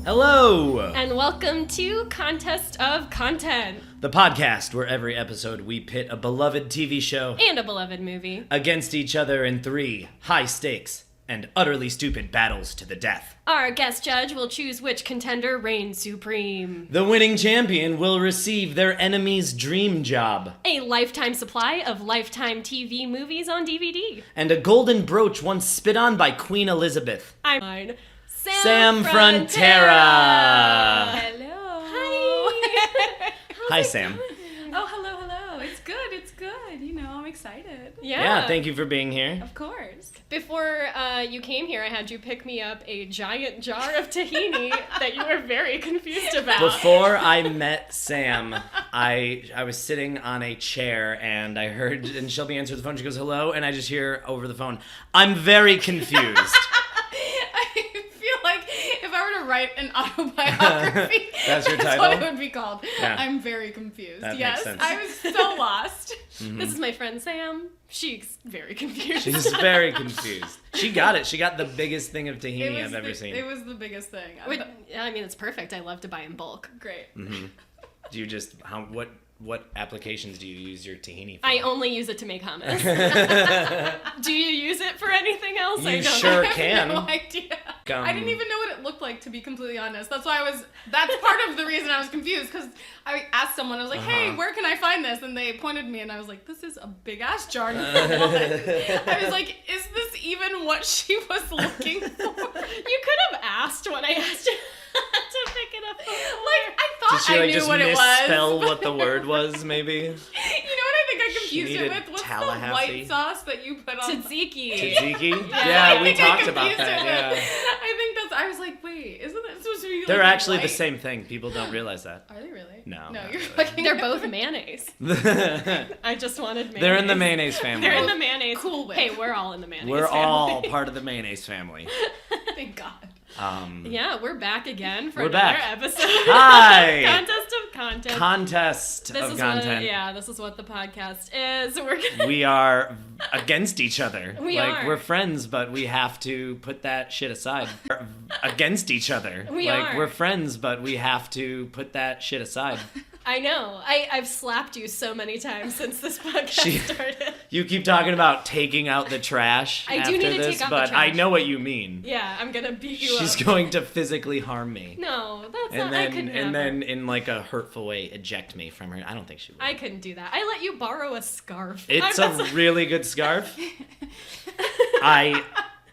Hello! And welcome to Contest of Content. The podcast where every episode we pit a beloved TV show And a beloved movie. against each other in 3 high-stakes and utterly stupid battles to the death. Our guest judge will choose which contender reigns supreme. The winning champion will receive their enemy's dream job. A lifetime supply of Lifetime TV movies on DVD. And a golden brooch once spit on by Queen Elizabeth. I'm mine. Sam Frontera! Hello. Hi. Hi, Sam. Oh, hello, hello. It's good. It's good. You know, I'm excited. Yeah, thank you for being here. Of course. Before you came here, I had you pick me up a giant jar of tahini that you were very confused about. Before I met Sam, I was sitting on a chair and I heard, and Shelby answered the phone. She goes, hello, and I just hear over the phone, I'm very confused. If I were to write an autobiography, That's your title? what it would be called. Yeah. I'm very confused. That yes, makes sense. I was so lost. Mm-hmm. This is my friend Sam. She's very confused. She's very confused. She got it. She got the biggest thing of tahini I've ever seen. It was the biggest thing. I mean, it's perfect. I love to buy in bulk. Great. Mm-hmm. Do you just, what applications do you use your tahini for? I only use it to make hummus. Do you use it for anything else? You I don't sure know. can. I have no idea. I didn't even know what it looked like, to be completely honest. That's part of the reason I was confused, because I asked someone, I was like, hey, where can I find this? And they pointed me, and I was like, this is a big-ass jar. For what? I was like, is this even what she was looking for? You could have asked when I asked you to pick it up. Like, I thought Did she I knew just what it was. misspell what the word was, maybe? You know what I think I confused it needed with? What's Tallahassee. the white sauce that you put on? Tzatziki. Tzatziki? I Yeah, we think I talked about confused that, it with- yeah. I think I was like, wait, isn't that supposed to be like They're actually the white? same thing. People don't realize that. Are they really? No, No, not you're really. fucking. They're both mayonnaise. I just wanted mayonnaise. They're in the mayonnaise family. They're in the mayonnaise. Cool Whip. Hey, we're all in the mayonnaise We're family. all part of the mayonnaise family. Thank God. Yeah, we're back again for We're another back. episode. Hi. Contest of Content. Contest This of is content. this is what the podcast is. We're gonna We are against each other. We like are. we're friends, but we have to put that shit aside. We're against each other. We like are. we're friends, but we have to put that shit aside. I know. I've slapped you so many times since this podcast started. You keep talking about taking out the trash I do after need to this, take out the but I trash. know what you mean. Yeah, I'm gonna beat you She's up. going to physically harm me. No, that's And not. then I could never. and then in like a hurtful way eject me from her. I don't think she would. I couldn't do that. I let you borrow a scarf. It's I'm a really good scarf.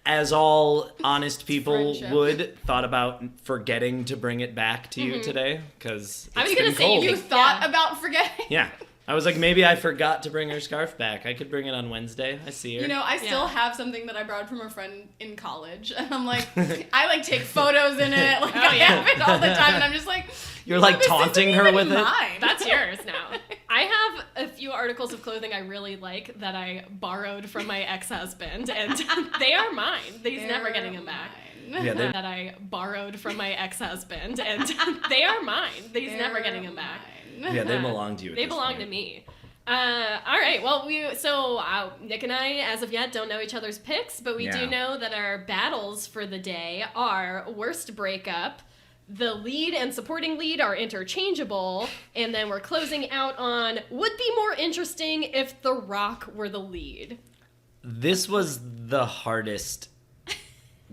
As all honest people Friendship. would, thought about forgetting to bring it back to you today because I was it's gonna been say, cold. You thought about forgetting? Yeah, I was like, maybe I forgot to bring her scarf back. I could bring it on Wednesday. I see her. You know, I still Yeah. have something that I borrowed from a friend in college, and I'm like, I like take photos in it, like I have it all the time, and I'm just like, You're like this taunting isn't her even with it? mine. That's yours now. I have a few articles of clothing I really like that I borrowed from my ex-husband, and they are mine. He's never They're getting them back. mine. Yeah, That I borrowed from my ex-husband, and they are mine. He's never They're getting them back. mine. Yeah, they belong to you. At They this belong point. to me. All right. Well, Nick and I, as of yet, don't know each other's picks, but we Yeah. do know that our battles for the day are Worst Breakup. The lead and supporting lead are interchangeable, and then we're closing out on would be more interesting if The Rock were the lead. This was the hardest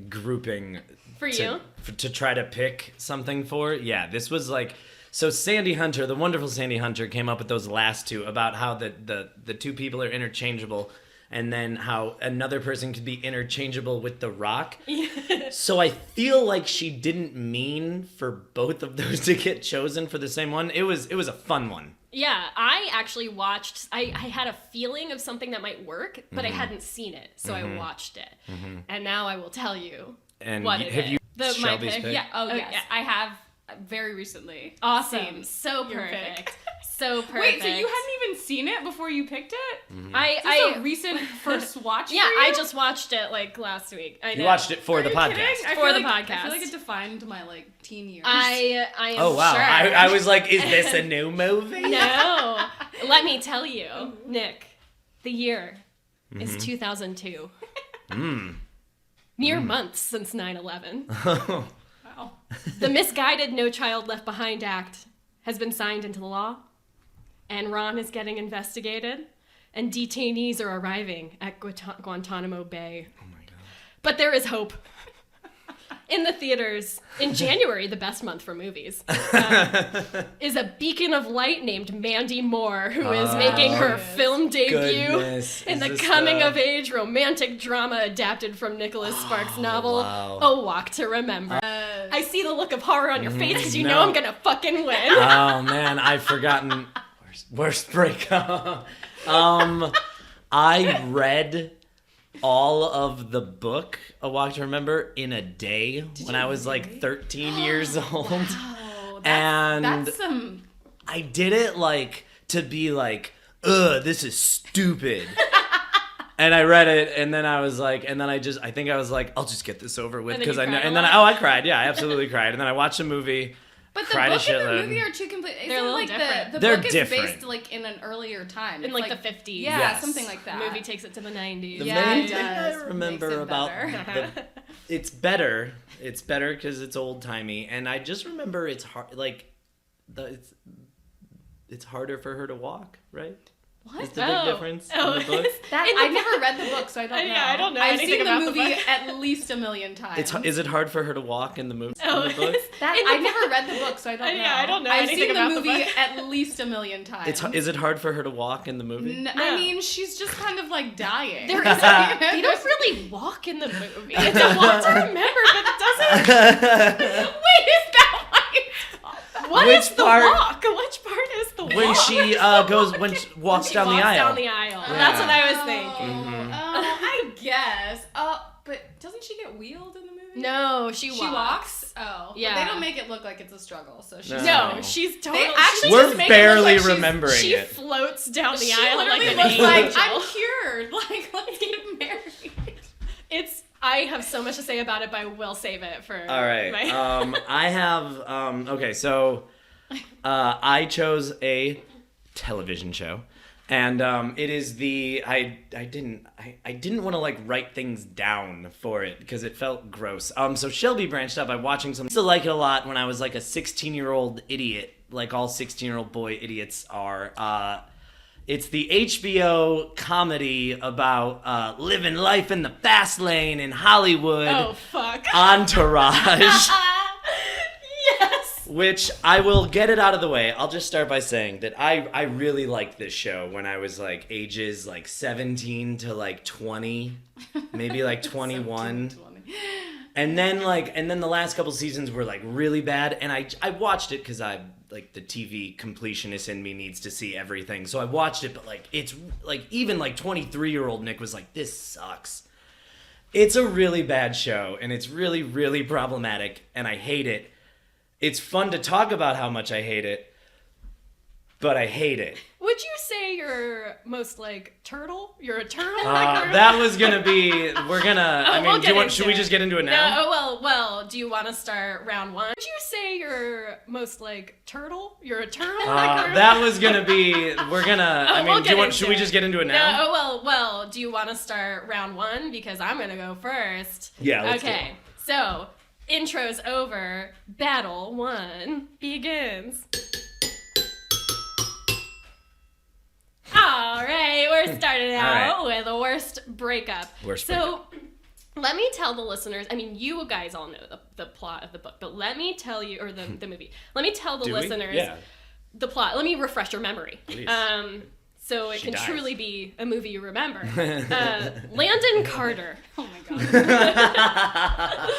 grouping For you? to try to pick something for. Yeah, this was like, so Sandy Hunter, the wonderful Sandy Hunter, came up with those last two about how the two people are interchangeable, and then how another person could be interchangeable with The Rock. So I feel like she didn't mean for both of those to get chosen for the same one. It was a fun one. Yeah, I actually watched, I had a feeling of something that might work, but I hadn't seen it, so I watched it. And now I will tell you And what y- it have is. you My Shelby's pick? pick? Yeah. Oh, Oh, yes. yeah. I have very recently. Awesome. seen So your perfect. pick. So perfect. Wait, so you hadn't even seen it before you picked it? Is this I a recent first watch? yeah, for you? I just watched it like last week. I You know. watched it for Are the you podcast. kidding? I For feel the like- I podcast. feel like it defined my like teen years. I am Oh wow! sure. I was like, is this a new movie? No. Let me tell you, Nick, the year is 2002. Mere months since 9/11. Wow. The misguided No Child Left Behind Act has been signed into law, and Ron is getting investigated, and detainees are arriving at Guantanamo Bay. Oh my god. But there is hope. In the theaters, in January, the best month for movies, is a beacon of light named Mandy Moore, who is making her film debut in the coming-of-age romantic drama adapted from Nicholas Sparks' novel, A Walk to Remember. I see the look of horror on your face because you know I'm gonna fucking win. Oh man, I've forgotten. Worst breakup. I read all of the book, A Walk to Remember, in a day when I was like 13 years old. Wow, and that's some... I did it like to be like, ugh, this is stupid. And I read it, and then I was like, I think I was like, I'll just get this over with because I know. And then I cried. Yeah, I absolutely cried. And then I watched a movie. But the book and the movie are two complete. They're a little different. The book is based like in an earlier time, in like the 50s. Yeah, yes. Something like that. The movie takes it to the 90s. The Yeah, main it thing I does. remember Makes it about better. it's better. It's better because it's old timey, and I just remember it's hard. Like it's harder for her to walk, right? What? Is the big difference in the book? I never read the book, so I don't know. Yeah, I don't know I've anything seen the about the movie book. at least a million times. Is it hard for her to walk in the movie? In the book? I've never read the book, so I don't know. Yeah, I don't know I've anything seen about the the movie book. at least a million times. Is it hard for her to walk in the movie? I mean, she's just kind of like dying. They don't really walk in the movie. It's A Walk to Remember, but it doesn't. Wait, is that why it's called? What Which is the part- walk? Which part is the walk? When she walks down the walks aisle. down the aisle. That's what I was thinking. Oh, I guess. But doesn't she get wheeled in the movie? No, she She walks? Oh. Yeah. But they don't make it look like it's a struggle, so she's... No. No, she's totally. They actually We're just make it barely look like she's- remembering she it. floats down the She aisle like literally an looks like, angel. I'm cured. Like, let's get married. It's. I have so much to say about it, but I will save it for. All right. My... I have. Okay, so I chose a television show, and it is the I didn't want to like write things down for it because it felt gross. So Shelby branched out by watching some. I used to like it a lot when I was like a 16-year-old idiot, like all 16-year-old boy idiots are. It's the HBO comedy about living life in the fast lane in Hollywood. Oh fuck. Entourage. Yes. Which I will get it out of the way. I'll just start by saying that I really liked this show when I was like ages like 17 to like 20, maybe like 21. And then the last couple seasons were like really bad, and I watched it because I like the TV completionist in me needs to see everything. So I watched it, but like it's like even like 23-year-old Nick was like, this sucks. It's a really bad show, and it's really, really problematic, and I hate it. It's fun to talk about how much I hate it, but I hate it. Would you say you're most like turtle? You're a turtle? That was gonna be. We're gonna. Oh, I mean, we'll get into should we it. just get into it now? No. Well. Do you want to start round one? Would you say you're most like turtle? You're a turtle? That was gonna be. We're gonna. I mean, we'll should we just get into it now? No. Well. Do you want to start round one because I'm gonna go first? Yeah. Let's do it. Okay. So intro's over. Battle one begins. All right, we're starting out with a worst breakup. Let me tell the listeners, I mean, you guys all know the plot of the book, but let me tell you, or the movie, let me tell the listeners the plot. Let me refresh your memory. Please. So it She can dies. truly be a movie you remember. Landon Carter. Oh my god.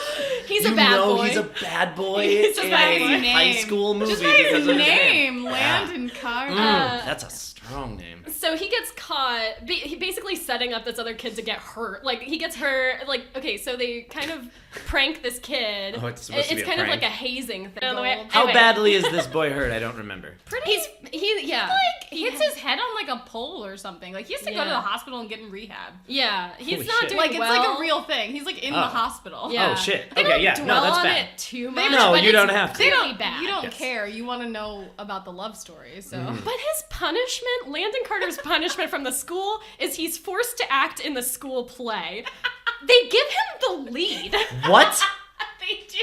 He's a bad boy. He's a bad boy He's a in bad a boy. high school movie Just by because his of name, Landon Carter. That's a strong name. So he gets caught, he basically setting up this other kid to get hurt. Like, he gets hurt, like, okay, so they kind of prank this kid. Oh, it's supposed to be a kind of prank. like a hazing thing. How badly is this boy hurt? I don't remember. Yeah. Like, hits his head on like a pole or something. Like, he has to go to the hospital and get in rehab. Yeah, he's Holy not shit. doing Like, it's well. like a real thing. He's like in the hospital. Yeah. Oh, shit. They Okay, don't yeah. dwell No, that's on bad. it too much. No, but you it's don't have to. really bad. You don't Yes. care. You want to know about the love story, so. But his punishment, Landon Carter's punishment from the school, is he's forced to act in the school play. They give him the lead. What? They do.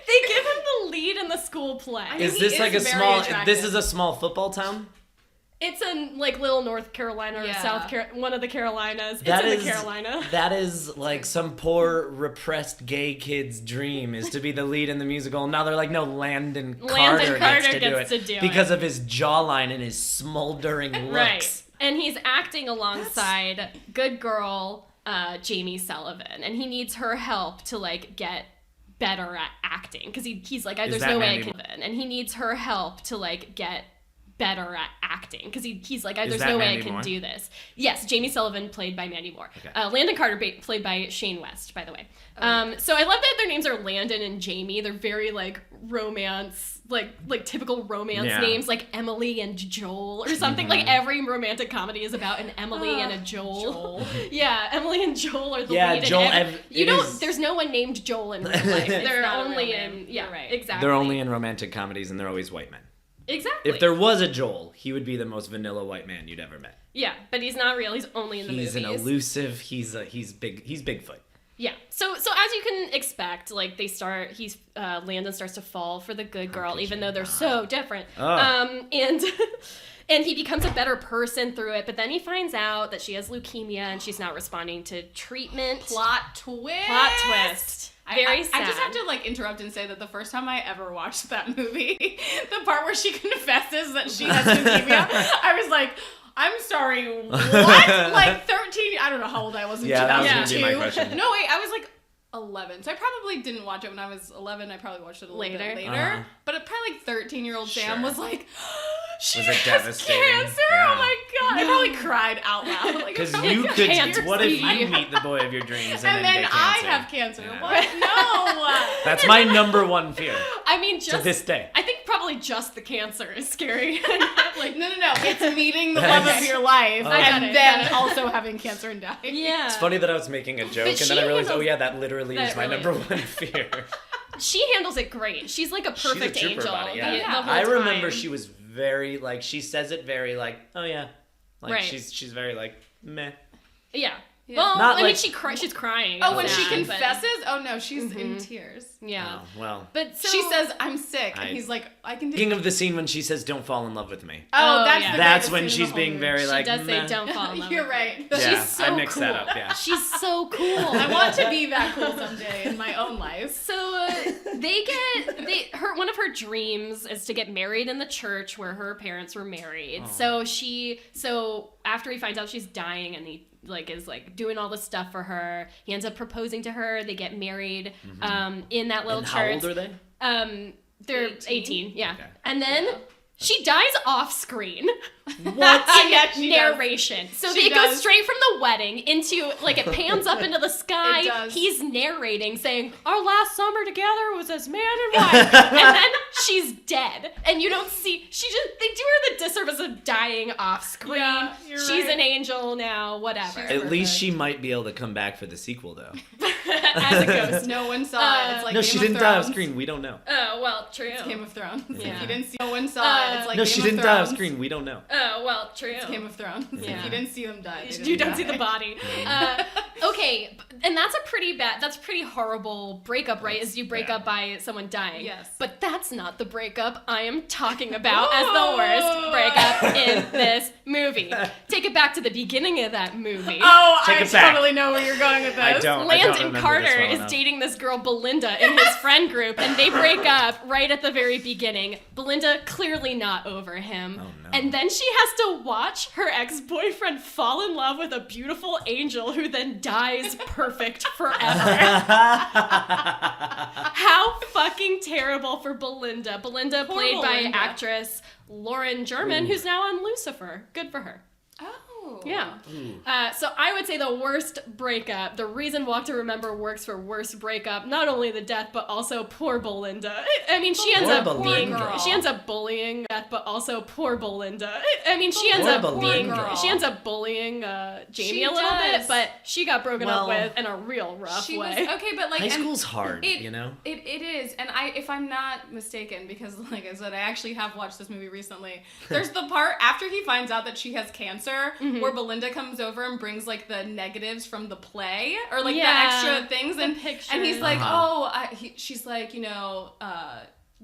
They give school play. Is this he like a is very small? attractive. This is a small football town. It's in like Little North Carolina or one of the Carolinas. It's in the Carolina. That is like some poor repressed gay kid's dream is to be the lead in the musical. Now they're like, no, Landon Carter gets to do it because of his jawline and his smoldering looks. Right. And he's acting alongside good girl Jamie Sullivan, and he needs her help to like get better at acting because he's like, there's no way I can. And he needs her help to like get better at acting because he's like, there's no way I can do this. Yes, Jamie Sullivan played by Mandy Moore. Okay. Landon Carter played by Shane West, by the way. So I love that their names are Landon and Jamie. They're very like romance, like typical romance names, like Emily and Joel or something. Like every romantic comedy is about an Emily and a Joel. Yeah, Emily and Joel are the lead. Joel. There's no one named Joel in real life. They're only in right. Exactly. They're only in romantic comedies, and they're always white men. Exactly. If there was a Joel, he would be the most vanilla white man you'd ever met. Yeah, but he's not real. He's only in the movies. He's an elusive. He's big. He's Bigfoot. Yeah. So as you can expect, like Landon starts to fall for the good girl, even though they're so different. Oh. And he becomes a better person through it, but then he finds out that she has leukemia and she's not responding to treatment. Plot twist. Very sad. I just have to like interrupt and say that the first time I ever watched that movie, the part where she confesses that she has leukemia, I was like, I'm sorry, what? Like 13, I don't know how old I was in 2002. Yeah, that was going to be my question. No, wait, I was like 11. So I probably didn't watch it when I was 11. I probably watched it a little bit later. Uh-huh. But probably like 13-year-old Sam was like, she has cancer. Yeah. Oh my god! I probably cried out loud. Because you could. What if you meet the boy of your dreams and then get cancer? I have cancer. Yeah. What? No. That's my number one fear. I mean, to this day. I think probably just the cancer is scary. Like no. It's meeting the love of your life and then also having cancer and dying. Yeah. It's funny that I was making a joke and then I realized, that literally is my number one fear. She handles it great. She's like a perfect angel. Body, the whole I remember she was very like she says it very like she's very like meh. Yeah. Well, she's crying. Oh, when she confesses? Oh no, she's in tears. Yeah. Oh, well. But she says, I'm sick. And he's like, I can do Thinking of the scene when she says, don't fall in love with me. Oh, that's when she's being very like, she does say, don't fall in love You're right. Yeah, she's so I mixed cool. that up, yeah. She's so cool. I want to be that cool someday in my own life. So one of her dreams is to get married in the church where her parents were married. Oh. So after he finds out she's dying and he is doing all this stuff for her, he ends up proposing to her. They get married in that little church. How old are they? They're 18, yeah. Okay. And then she dies off screen. What? In narration. So they go straight from the wedding into, it pans up into the sky. It does. He's narrating, saying, our last summer together was as man and wife. And then she's dead. And you don't see, they do her the disservice of dying off screen. Yeah, she's an angel now, whatever. At least she might be able to come back for the sequel, though. As a ghost. No one saw it. It's like no, Game she of didn't Thrones. die off screen. We don't know. Oh, well, true. It's Game of Thrones. Yeah. If you didn't see, no one saw it. It's like no, Game she of didn't Thrones. die off screen. We don't know. Oh, well, true. It's Game of Thrones. Yeah. If you didn't see them die, you don't see the body. Okay, and that's a pretty horrible breakup, right? As you break up by someone dying. Yes. But that's not the breakup I am talking about as the worst breakup in this movie. Take it back to the beginning of that movie. Oh, I totally know where you're going with this. I don't Landon Carter is dating this girl Belinda in his friend group, and they break up right at the very beginning. Belinda clearly not over him. Oh, no. And then she has to watch her ex-boyfriend fall in love with a beautiful angel who then dies perfect forever. How fucking terrible for Belinda. Belinda played by actress Lauren German, who's now on Lucifer. Good for her. Oh. Yeah. So I would say the worst breakup, the reason Walk to Remember works for worst breakup, not only the death, but also poor Belinda. I mean, she ends up bullying death, but also poor Belinda. I mean, she ends up bullying Jamie a little bit, but she got broken up with in a real rough way. Okay, but high school's hard, you know? It is, and if I'm not mistaken, because like I said, I actually have watched this movie recently, there's the part after he finds out that she has cancer, where Belinda comes over and brings like the negatives from the play or like the extra things and pictures. And he's like, she's like,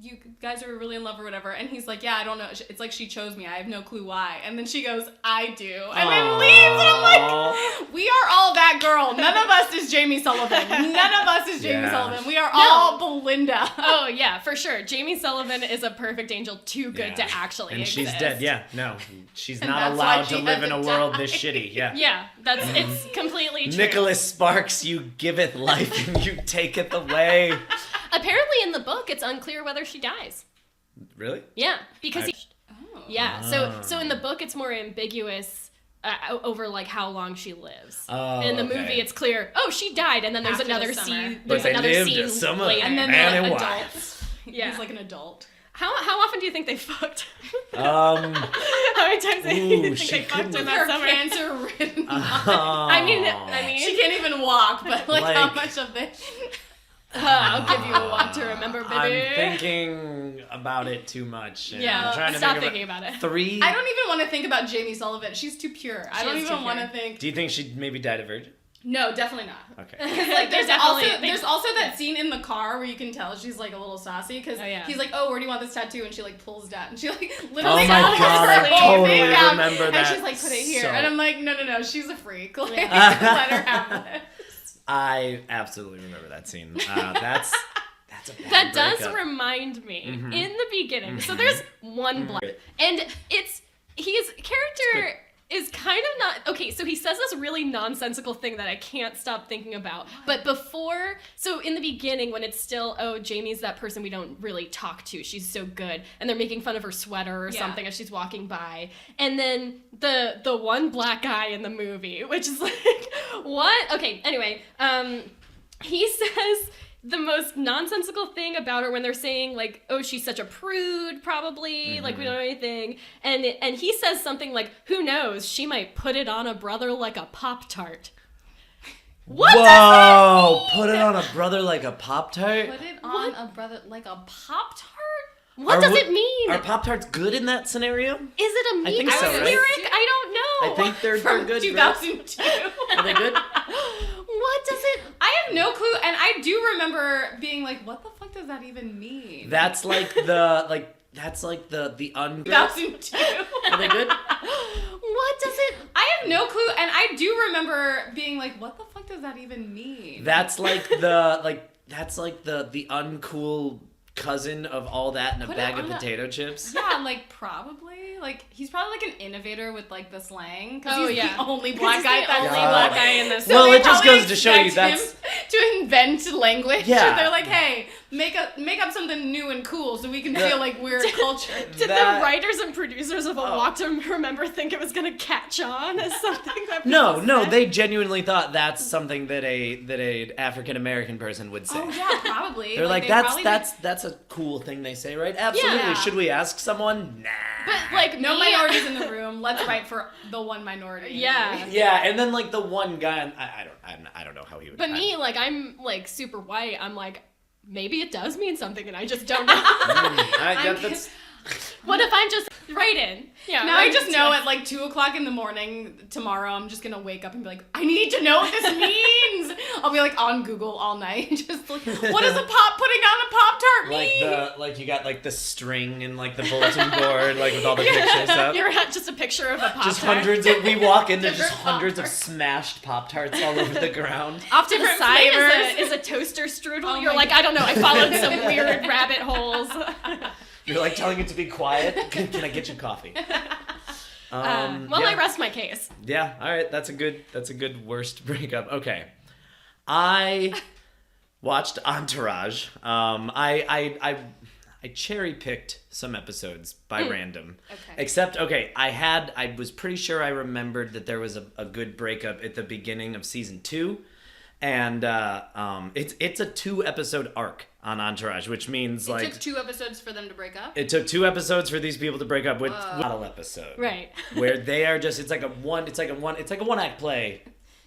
you guys are really in love or whatever. And he's like, yeah, I don't know. It's like she chose me. I have no clue why. And then she goes, I do. And then leaves. And I'm like, we are all that girl. None of us is Jamie Sullivan. None of us is Jamie Sullivan. We are all Belinda. Oh, yeah, for sure. Jamie Sullivan is a perfect angel too good to actually and exist. she's dead. Yeah, no. She's And not that's why allowed she to live had in a to world die. this shitty. Yeah. Yeah, it's completely true. Nicholas Sparks, you giveth life and you taketh away. Apparently in the book, it's unclear whether she dies. Really? Yeah, because Oh. yeah. So in the book, it's more ambiguous over like how long she lives. Oh, in the movie, it's clear. Oh, she died, and then there's After the another summer. scene. But There's they another lived scene a summer. later. And then Man they're and adults. Yeah. He's like an adult. How often do you think they fucked? Um, How many times do you think she they fucked couldn't- in Her that summer? cancer-ridden I mean, she can't even walk, but like how Like- much of it? I'll give you a walk to remember, baby. I'm thinking about it too much. And Yeah, I'm trying to stop think thinking about it. 3. I don't even want to think about Jamie Sullivan. She's too pure. I don't is too even want to pure. think. Do you think she maybe died a virgin? No, definitely not. Okay. Like there's definitely- also that scene in the car where you can tell she's like a little saucy because Oh, yeah. he's like, oh, where do you want this tattoo? And she like pulls it out and she like Oh literally my pulls God, her I whole totally thing out, remember and that she's like, put it here, so- and I'm like, no, she's a freak. Like, let her have it. I absolutely remember that scene. That's a bad That does breakup. remind me Mm-hmm. in the beginning. So there's one black, and his character is kind of not okay. So he says this really nonsensical thing that I can't stop thinking about. But before, so in the beginning, when it's still, oh, Jamie's that person we don't really talk to. She's so good, and they're making fun of her sweater or Yeah. something as she's walking by. And then the one black guy in the movie, which is like, what? Okay. Anyway, he says the most nonsensical thing about her when they're saying like, oh, she's such a prude, probably, like we don't know anything, and he says something like, who knows, she might put it on a brother like a Pop-Tart. What does that mean? Put it on a brother like a Pop-Tart? Put it on a brother like a Pop-Tart? What does it mean? Are Pop-Tarts good in that scenario? Is it a meme? I think so, right? lyric? I don't know. I think they're From good. 2002. Are they good? What does it? I have no clue, and I do remember being like, what the fuck does that even mean? That's like the the un. 2002. Are they good? What does it? I have no clue, and I do remember being like, what the fuck does that even mean? That's like the the uncool cousin of all that in a Put it bag of on a- potato chips. Yeah, like probably. Like he's probably like an innovator with like the slang. Because Oh, he's yeah. the only 'Cause black he's guy the that's only Yeah. black guy in this. Well, they it just probably goes to show you expect that's- him to invent language. Yeah. They're like, hey, make up something new and cool so we can feel like we're cultured. Did That- the writers and producers of A Oh. Walk to Remember think it was gonna catch on as something that No, people no, said? they genuinely thought that's something that a African American person would say. Oh yeah, probably. They're like, they that's probably that's a cool thing they say, right? Absolutely. Yeah. Should we ask someone? Nah. But like no me- minorities in the room. Let's fight for the one minority. Yeah. Yeah, and then like the one guy, I don't know how he would. But me, like I'm like super white. I'm like, maybe it does mean something, and I just don't know. that's What if I'm just right in? Yeah. Now I right just into know it. at like 2:00 in the morning tomorrow, I'm just gonna wake up and be like, I need to know what this means. I'll be like on Google all night, just like, what does putting on a Pop-Tart mean? like you got like the string and like the bulletin board like with all the pictures up. You're at just a picture of a Pop-Tart. Just hundreds of we walk in, there's just Different hundreds of Pop-Tarts. smashed Pop-Tarts all over the ground. Off to the different side flavors. is a toaster strudel. Oh You're my like, God. I don't know. I followed some weird rabbit holes. You're like telling it to be quiet. Can I get you coffee? Well, yeah. I rest my case. Yeah, all right, that's a good worst breakup. Okay. I watched Entourage. I cherry picked some episodes by random. Okay. Except, I was pretty sure I remembered that there was a good breakup at the beginning of season 2. And it's a 2-episode arc on Entourage, which means It like took 2 episodes for them to break up. it took 2 episodes for these people to break up with model episode. Right. Where they are just it's like a one act play,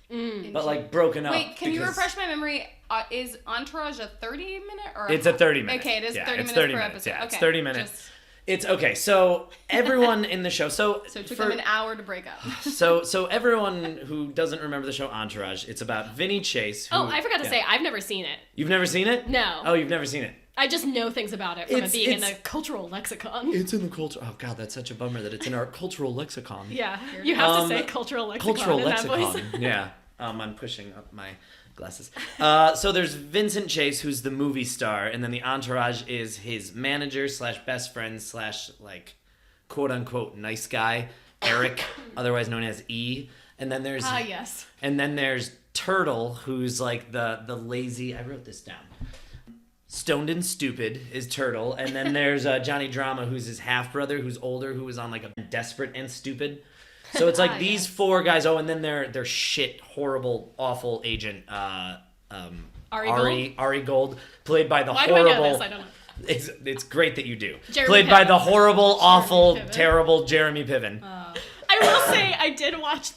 but like broken up. Wait, can you because refresh my memory? Is Entourage a 30-minute or? It's a 30 minute. Okay, it is Yeah, 30 it's minutes 30 per minutes. episode. Yeah, okay, it's 30 minutes. just- It's okay. So everyone in the show. So it took them an hour to break up. so everyone who doesn't remember the show Entourage, it's about Vinny Chase. Who, Oh, I forgot to say, I've never seen it. You've never seen it? No. Oh, you've never seen it. I just know things about it from it being in the cultural lexicon. It's in the culture. Oh God, that's such a bummer that it's in our cultural lexicon. Yeah, you have to say cultural lexicon. Cultural in lexicon. That voice. Yeah. I'm pushing up my glasses. So there's Vincent Chase, who's the movie star, and then the entourage is his manager / best friend / like quote unquote nice guy, Eric, otherwise known as E. And then there's yes. And then there's Turtle, who's like the lazy. I wrote this down. Stoned and Stupid is Turtle, and then there's Johnny Drama, who's his half brother, who's older, who was on like a Desperate and Stupid. So it's like these four guys. Oh, and then their shit, horrible, awful agent, Ari Gold, played by the horrible. Do I know this? I don't know. It's great that you do. Jeremy Played Piven. by the horrible, awful, Piven. terrible Jeremy Piven. I will say I did watch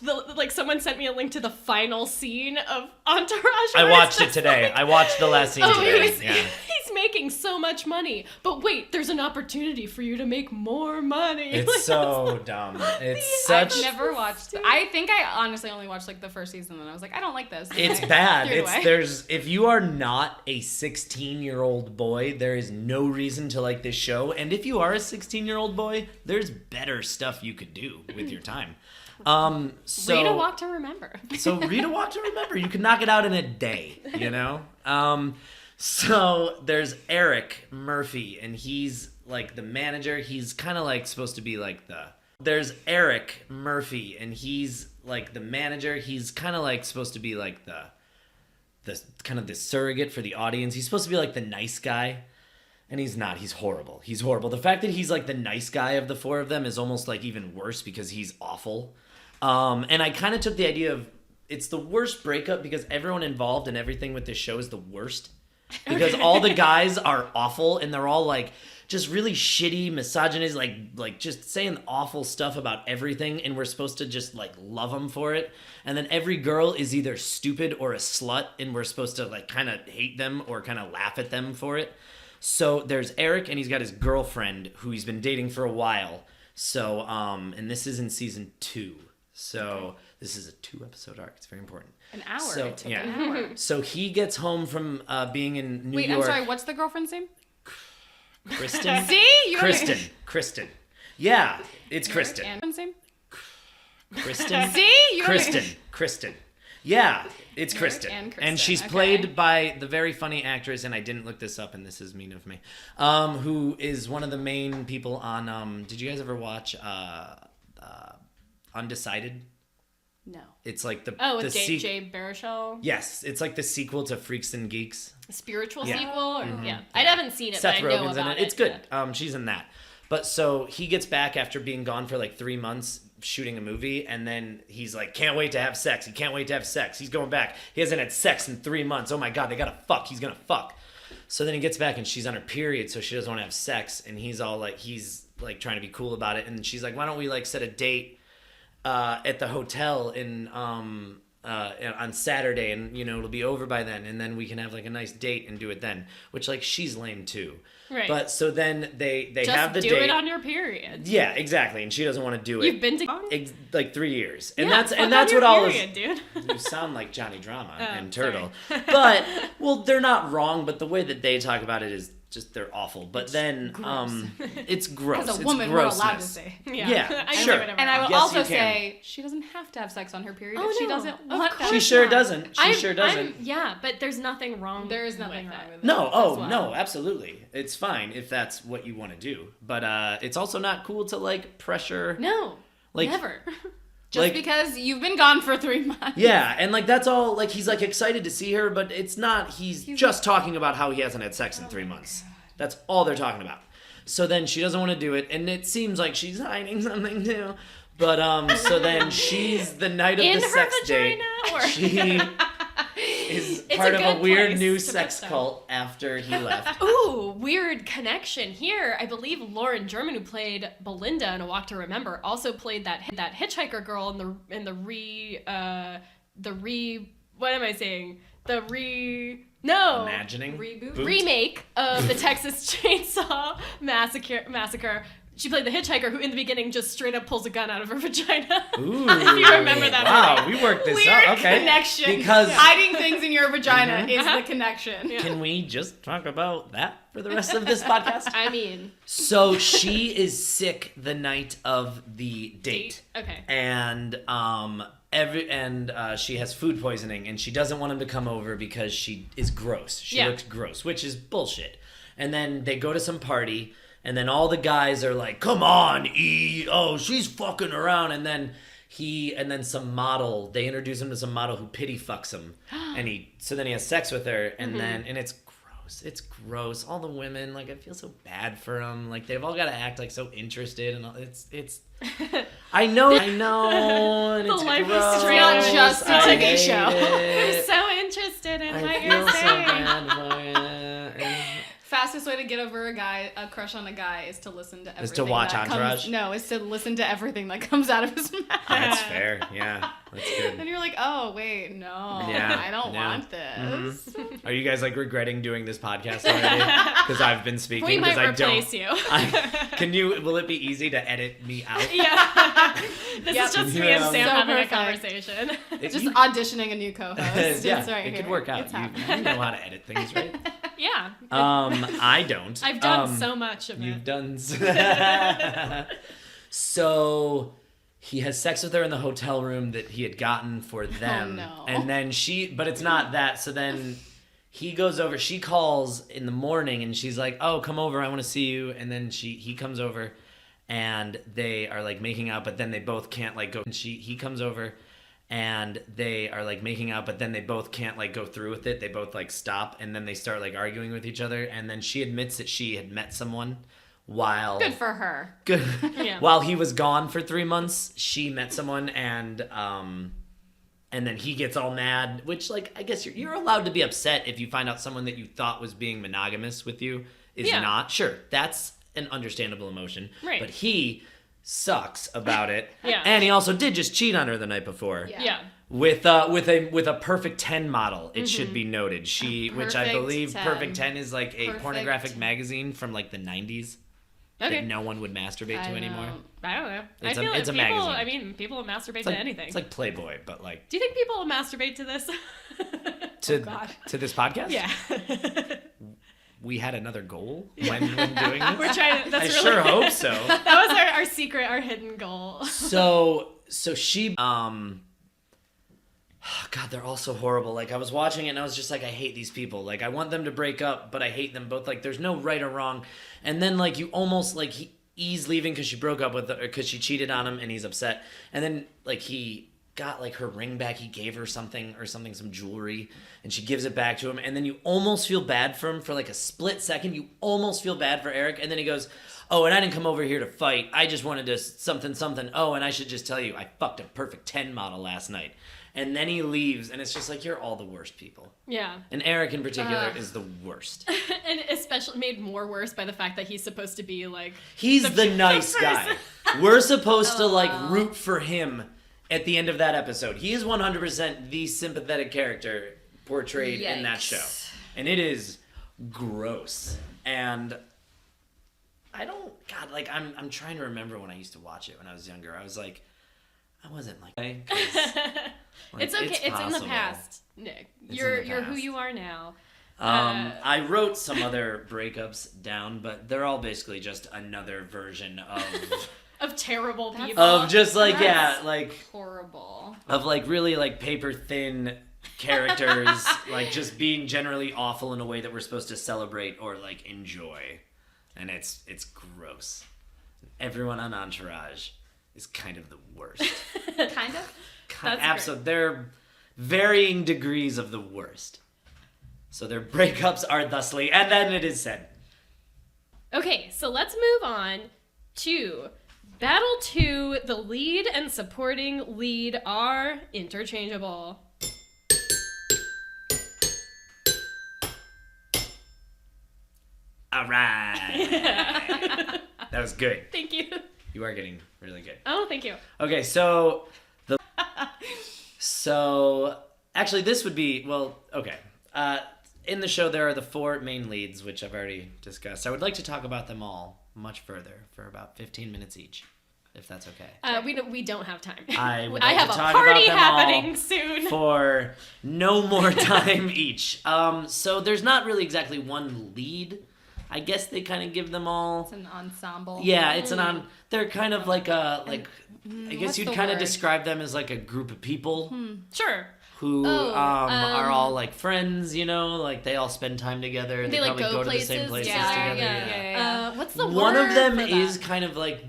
someone sent me a link to the final scene of Entourage. I watched it today. I watched the last scene today. He's making so much money, but wait, there's an opportunity for you to make more money. It's so dumb. It's such. I've never watched. I think I honestly only watched like the first season, and I was like, I don't like this. It's bad. If you are not a 16-year-old boy, there is no reason to like this show. And if you are a 16-year-old boy, there's better stuff you could do with your time. So Read a Walk to Remember. So read a Walk to Remember. You can knock it out in a day, you know? So there's Eric Murphy, and he's like the manager. He's kind of like supposed to be like There's Eric Murphy, and he's like the manager. He's kind of like supposed to be like the kind of the surrogate for the audience. He's supposed to be like the nice guy. And he's not. He's horrible. He's horrible. The fact that he's like the nice guy of the four of them is almost like even worse because he's awful. And I kind of took the idea of it's the worst breakup because everyone involved in everything with this show is the worst. Because all the guys are awful and they're all like just really shitty, misogynist, like just saying awful stuff about everything, and we're supposed to just like love them for it. And then every girl is either stupid or a slut, and we're supposed to like kind of hate them or kind of laugh at them for it. So there's Eric, and he's got his girlfriend who he's been dating for a while. So, and this is in season 2. So this is a 2-episode arc. It's very important. An hour. So, It took yeah. an hour. So he gets home from being in New Wait, York. I'm sorry. What's the girlfriend's name? Kristen. See, you Kristen. Yeah, it's Kristen. And name? Kristen. See, you Kristen. Yeah, it's Kristen. and Kristen, And she's okay. played by the very funny actress, and I didn't look this up, and this is mean of me, who is one of the main people on, did you guys ever watch Undecided? No. It's like the With Jay Baruchel. Yes, it's like the sequel to Freaks and Geeks. Spiritual Yeah. sequel? Or, yeah. I haven't seen it, Seth but I know Rogen's in about it. It's good. She's in that. But so he gets back after being gone for like 3 months shooting a movie, and then he's like, can't wait to have sex. He can't wait to have sex. He's going back. He hasn't had sex in 3 months. Oh my God, they gotta fuck. He's gonna fuck. So then he gets back and she's on her period, so she doesn't want to have sex, and he's like trying to be cool about it, and she's like, why don't we like set a date at the hotel on Saturday, and you know it'll be over by then, and then we can have like a nice date and do it then. Which like she's lame too. Right. But so then they Just have the do date. it on your period. Yeah, exactly, and she doesn't want to do it. You've been to like 3 years, and Yeah, that's fuck on what your all period, is. dude. You sound like Johnny Drama and sorry. Turtle, but well, they're not wrong. But the way that they talk about it is just they're awful. But then it's gross. As a woman, we're allowed to grossness. say. Yeah, I say sure. whatever And I will Yes, also you can. say she doesn't have to have sex on her period Oh, if she no. doesn't Of want course She that. sure not. doesn't. She sure doesn't. Yeah, but there's nothing wrong. There is nothing with wrong it. with it. No, as well. no, absolutely. It's fine if that's what you want to do. But it's also not cool to like pressure. No, Like- never. Just like- because you've been gone for 3 months. Yeah, and like that's all. Like he's like excited to see her, but it's not. He's just talking about how he hasn't had sex in 3 months. That's all they're talking about. So then she doesn't want to do it, and it seems like she's hiding something too. But so then she's the night of In the her sex date. vagina, or- She is It's part a of a good weird place new to sex put them. cult after he left. Ooh, weird connection here. I believe Lauren German, who played Belinda in A Walk to Remember, also played that hitchhiker girl in the what am I saying? Imagining Reboot? Boot? Remake of the Texas Chainsaw Massacre. She played the hitchhiker who in the beginning just straight up pulls a gun out of her vagina. Ooh, if you remember that. Wow, we worked this Weird out. Okay. connection. Because hiding things in your vagina is the connection. Yeah. can we just talk about that for the rest of this podcast? I mean, So she is sick the night of the date. Okay. And she has food poisoning, and she doesn't want him to come over because she is gross. She looks gross, which is bullshit. And then they go to some party, and then all the guys are like, "Come on, E! Oh, she's fucking around." And then some model. They introduce him to some model who pity fucks him, and then he has sex with her, and it's gross. It's gross. All the women, like, I feel so bad for them. Like, they've all got to act like so interested, and all, it's. I know, and The it's life of gross. straight Not just a I TV hate show. I'm it. so interested in I what feel you're so saying. bad for you. Fastest way to get over a crush on a guy is to listen to everything. Is to watch that Entourage? is to listen to everything that comes out of his mouth. That's fair. Yeah, that's good. And you're like, oh wait, no, Yeah, I don't yeah. want this. Are you guys like regretting doing this podcast already? Because I've been speaking. We might Because I don't. replace you. Can you? Will it be easy to edit me out? Yeah. This Yep. is just me and Yeah. Sam So having perfect. a conversation. If Just you- auditioning a new co-host. yeah, It's right it here. could work out. It's You happening. know how to edit things, right? Yeah. I don't. I've done so much of You've it. done. So he has sex with her in the hotel room that he had gotten for them. no. And then but it's not that. So then he goes over, she calls in the morning and she's like, "Oh, come over, I want to see you." And then he comes over and they are like making out, but then they both can't like go. And he comes over and they are like making out, but then they both can't like go through with it. They both like stop and then they start like arguing with each other. And then she admits that she had met someone while Good for her. good Yeah. while he was gone for 3 months. She met someone and then he gets all mad, which like I guess you're allowed to be upset if you find out someone that you thought was being monogamous with you is Yeah. not. Sure, that's an understandable emotion. Right. But he sucks about it. Yeah. And he also did just cheat on her the night before. Yeah. Yeah. With a perfect 10 model, it should be noted. Which I Perfect believe 10. Perfect 10 is like a Perfect. pornographic magazine from like the 90s Okay. that no one would masturbate to I anymore. know. I don't know. It's I feel it's a like people, magazine. I mean, people masturbate It's like, to anything. It's like Playboy, but like Do you think people will masturbate to this? to God. to this podcast. Yeah. We had another goal when doing this. We're trying to, that's I really, sure hope so. That was our secret, our hidden goal. So she God, they're all so horrible. Like I was watching it and I was just like, I hate these people. Like I want them to break up, but I hate them both. Like there's no right or wrong. And then like you almost like he's leaving because she broke up with her because she cheated on him and he's upset. And then like he got like her ring back. He gave her something, some jewelry, and she gives it back to him. And then you almost feel bad for him for like a split second. You almost feel bad for Eric. And then he goes, "Oh, and I didn't come over here to fight. I just wanted to something. Oh, and I should just tell you, I fucked a perfect 10 model last night." And then he leaves, and it's just like, you're all the worst people. Yeah. And Eric in particular is the worst. And especially made more worse by the fact that he's supposed to be like He's the nice guy. We're supposed to like wow. root for him at the end of that episode. He is 100% the sympathetic character portrayed in that show. And it is gross. And I'm trying to remember when I used to watch it when I was younger. I was like, I wasn't like, it's okay. It's in the possible. past, Nick. It's in You're the who past. you are now. I wrote some other breakups down, but they're all basically just another version Of terrible people. of just like That's- like Horrible. of like really like paper thin characters like just being generally awful in a way that we're supposed to celebrate or like enjoy, and it's gross. Everyone on Entourage is kind of the worst. Kind of. That's Absolutely, they're varying degrees of the worst. So their breakups are thusly, and then it is said. Okay, so let's move on to Battle 2. The lead and supporting lead are interchangeable. All right. That was good. Thank you. You are getting really good. Oh, thank you. Okay, so actually this would be okay. In the show there are the 4 main leads, which I've already discussed. I would like to talk about them all much further for about 15 minutes each, if that's okay. We don't have time. I would I like have to a talk party about them all happening soon. for no more time each. So there's not really exactly one lead. I guess they kind of give them all. It's an ensemble. Yeah, it's they're kind of like I guess what's you'd the kind of word? describe them as like a group of people Sure. who are all like friends, you know, like they all spend time together. They, like, probably go to the same places places together. together. Yeah. What's the word? One of them for that? is kind of like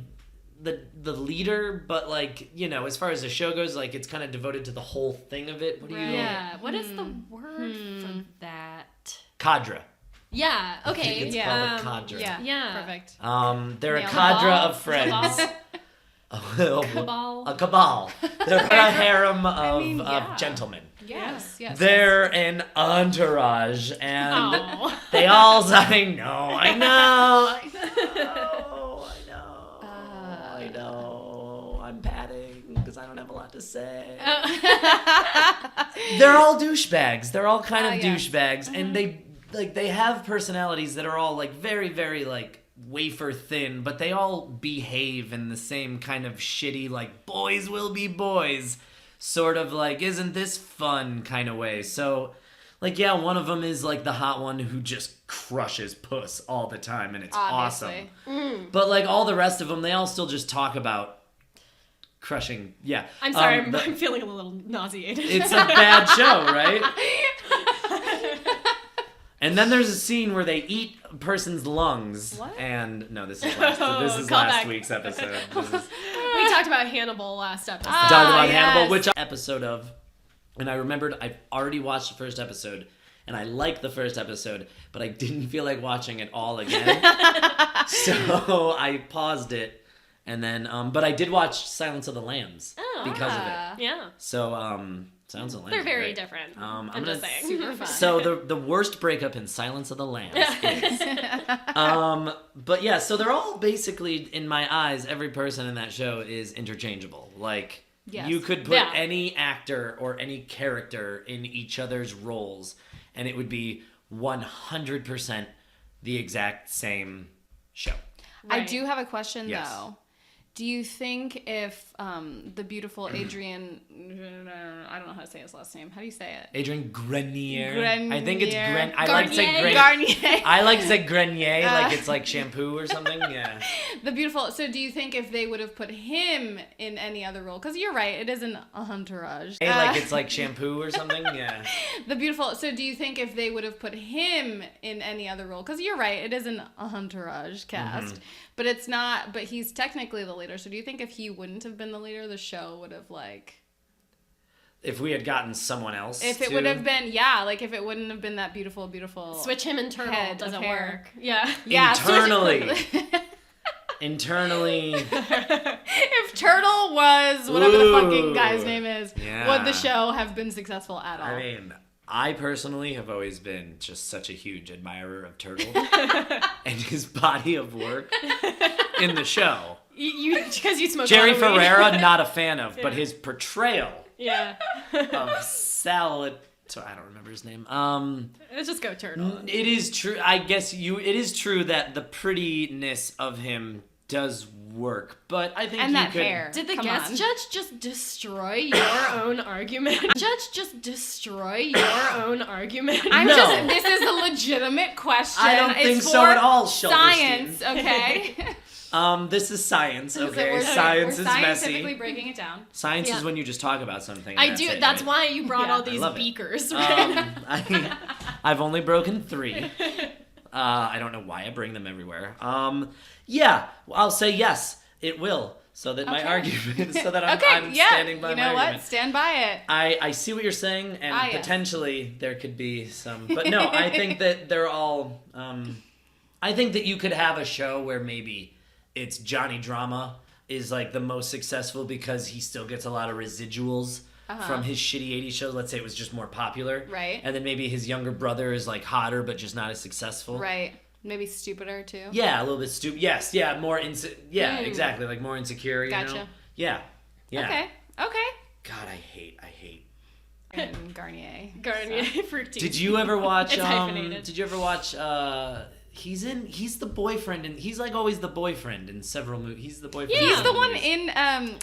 the leader, but like, you know, as far as the show goes, like it's kind of devoted to the whole thing of it. What do you? Yeah. What is the word for that? Cadre. Yeah. Okay. It's Yeah. called a cadre. Yeah. Yeah. Perfect. They're a Nailed it. cadre Cabal? of friends. Cabal? A cabal. They're a harem of, yeah. of gentlemen. Yes. Yes. They're an entourage, and Oh. they all. I know. I know. I'm padding because I don't have a lot to say. They're all douchebags. They're all kind of yes. douchebags, and they have personalities that are all like very, very like wafer thin, but they all behave in the same kind of shitty like boys will be boys sort of like isn't this fun kind of way. So like, yeah, one of them is like the hot one who just crushes puss all the time, and it's Obviously. awesome. But like all the rest of them, they all still just talk about crushing. Yeah, I'm sorry. but I'm feeling a little nauseated. it's a bad show, right? And then there's a scene where they eat a person's lungs. What? And no, this is last Call back. week's episode. We talked about Hannibal last episode. Talking about yes. Hannibal, which episode of, and I remembered I've already watched the first episode, and I liked the first episode, but I didn't feel like watching it all again. So I paused it, and then, but I did watch Silence of the Lambs because of it. Yeah. So, Silence of the Lambs. They're is very great. different. I'm I'm just gonna- saying. Super fun. So the worst breakup in Silence of the Lambs is, but yeah, so they're all basically, in my eyes, every person in that show is interchangeable. Like, Yes. you could put Yeah. any actor or any character in each other's roles, and it would be 100% the exact same show. I Right. do have a question Yes. though. Do you think if the beautiful Adrian, I don't know how to say his last name. How do you say it? Adrian Grenier. Grenier. I think it's Gren. I Garnier. like to say Gren. Garnier. I like to say Grenier, like it's like shampoo or something. Yeah. The beautiful. So, do you think if they would have put him in any other role? Because you're right, it isn't a entourage. Hey, like it's like shampoo or something. Yeah. The beautiful. So, do you think if they would have put him in any other role? Because you're right, it isn't a entourage cast, but it's not. But he's technically the leader. So, do you think if he wouldn't have been the leader, the show would have like? If we had gotten someone else. If it would have been, like if it wouldn't have been that beautiful. Switch him and Turtle Head of doesn't hair. work. Yeah. Yeah, Internally. Internally. If Turtle was whatever the fucking Ooh. guy's name is, Yeah. would the show have been successful at all? I mean, I personally have always been just such a huge admirer of Turtle and his body of work in the show. You because you smoke Jerry a lot of weed. Ferrera, not a fan of, but his portrayal Yeah. of Salvatore, I don't remember his name. Let's just go Turtle. It is true. I guess it is true that the prettiness of him does work, but I think And you that could. hair. Did the Come guest on. judge just destroy your own argument? Judge just destroy your own argument? No. This is a legitimate question. I don't It's think so for at all, Schulterstein. Science, okay? This is science. Okay, we're science is scientifically messy. breaking it down. Science Yeah. is when you just talk about something. and I that's do. it, That's right? why you brought Yeah. all I these love it. beakers, right? I've only broken 3. I don't know why I bring them everywhere. Yeah, I'll say yes. It will, so that my Okay. argument, so that I'm yeah. standing by You my know argument. what? Stand by it. I see what you're saying, and Ah, yes. potentially there could be some, but no, I think that they're all. I think that you could have a show where maybe it's Johnny Drama is like the most successful because he still gets a lot of residuals from his shitty 80s shows. Let's say it was just more popular, Right. And then maybe his younger brother is like hotter but just not as successful, Right. Maybe stupider too. Yeah, a little bit stupid. Yes, yeah, more exactly, like more insecure. You know? Gotcha. Yeah. Okay. God, I hate. And Garnier. Garnier fruit tea. Did you ever watch? It's hyphenated. Did you ever watch He's the boyfriend, and he's like always the boyfriend in several movies. He's the boyfriend. He's in the one movies. in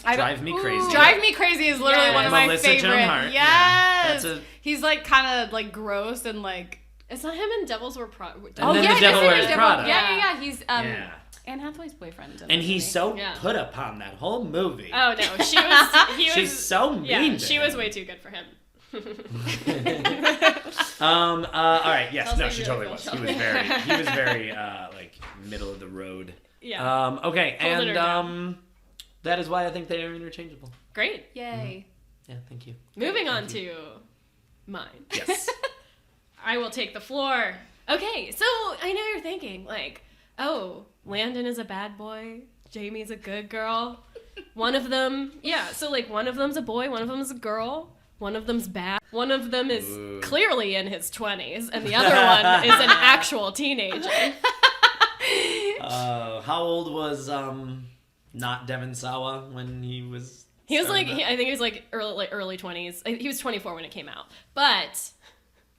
Drive Me Crazy. Drive Me Crazy is literally one of my Melissa favorite. Joan Hart. Yes. Yeah. He's like kind of like gross and like. It's not him in Devils Wear Prada. And then the Devil Wears Prada. Yeah. He's Yeah. Anne Hathaway's boyfriend. And he's so put upon that whole movie. Oh no, She's so mean. Yeah, to she him. was way too good for him. All right. Yes. Sounds No, like she you totally really was. feel He was very like middle of the road. Yeah. Okay. Holding her down. That is why I think they are interchangeable. Great. Yay. Yeah. Thank you. Moving on to mine. Yes. I will take the floor. Okay, so I know you're thinking, like, oh, Landon is a bad boy, Jamie's a good girl. One of them, so like one of them's a boy, one of them's a girl, one of them's bad, one of them is clearly in his 20s, and the other one is an actual teenager. How old was not Devon Sawa when he was? He was like, I think he was like early 20s. He was 24 when it came out. But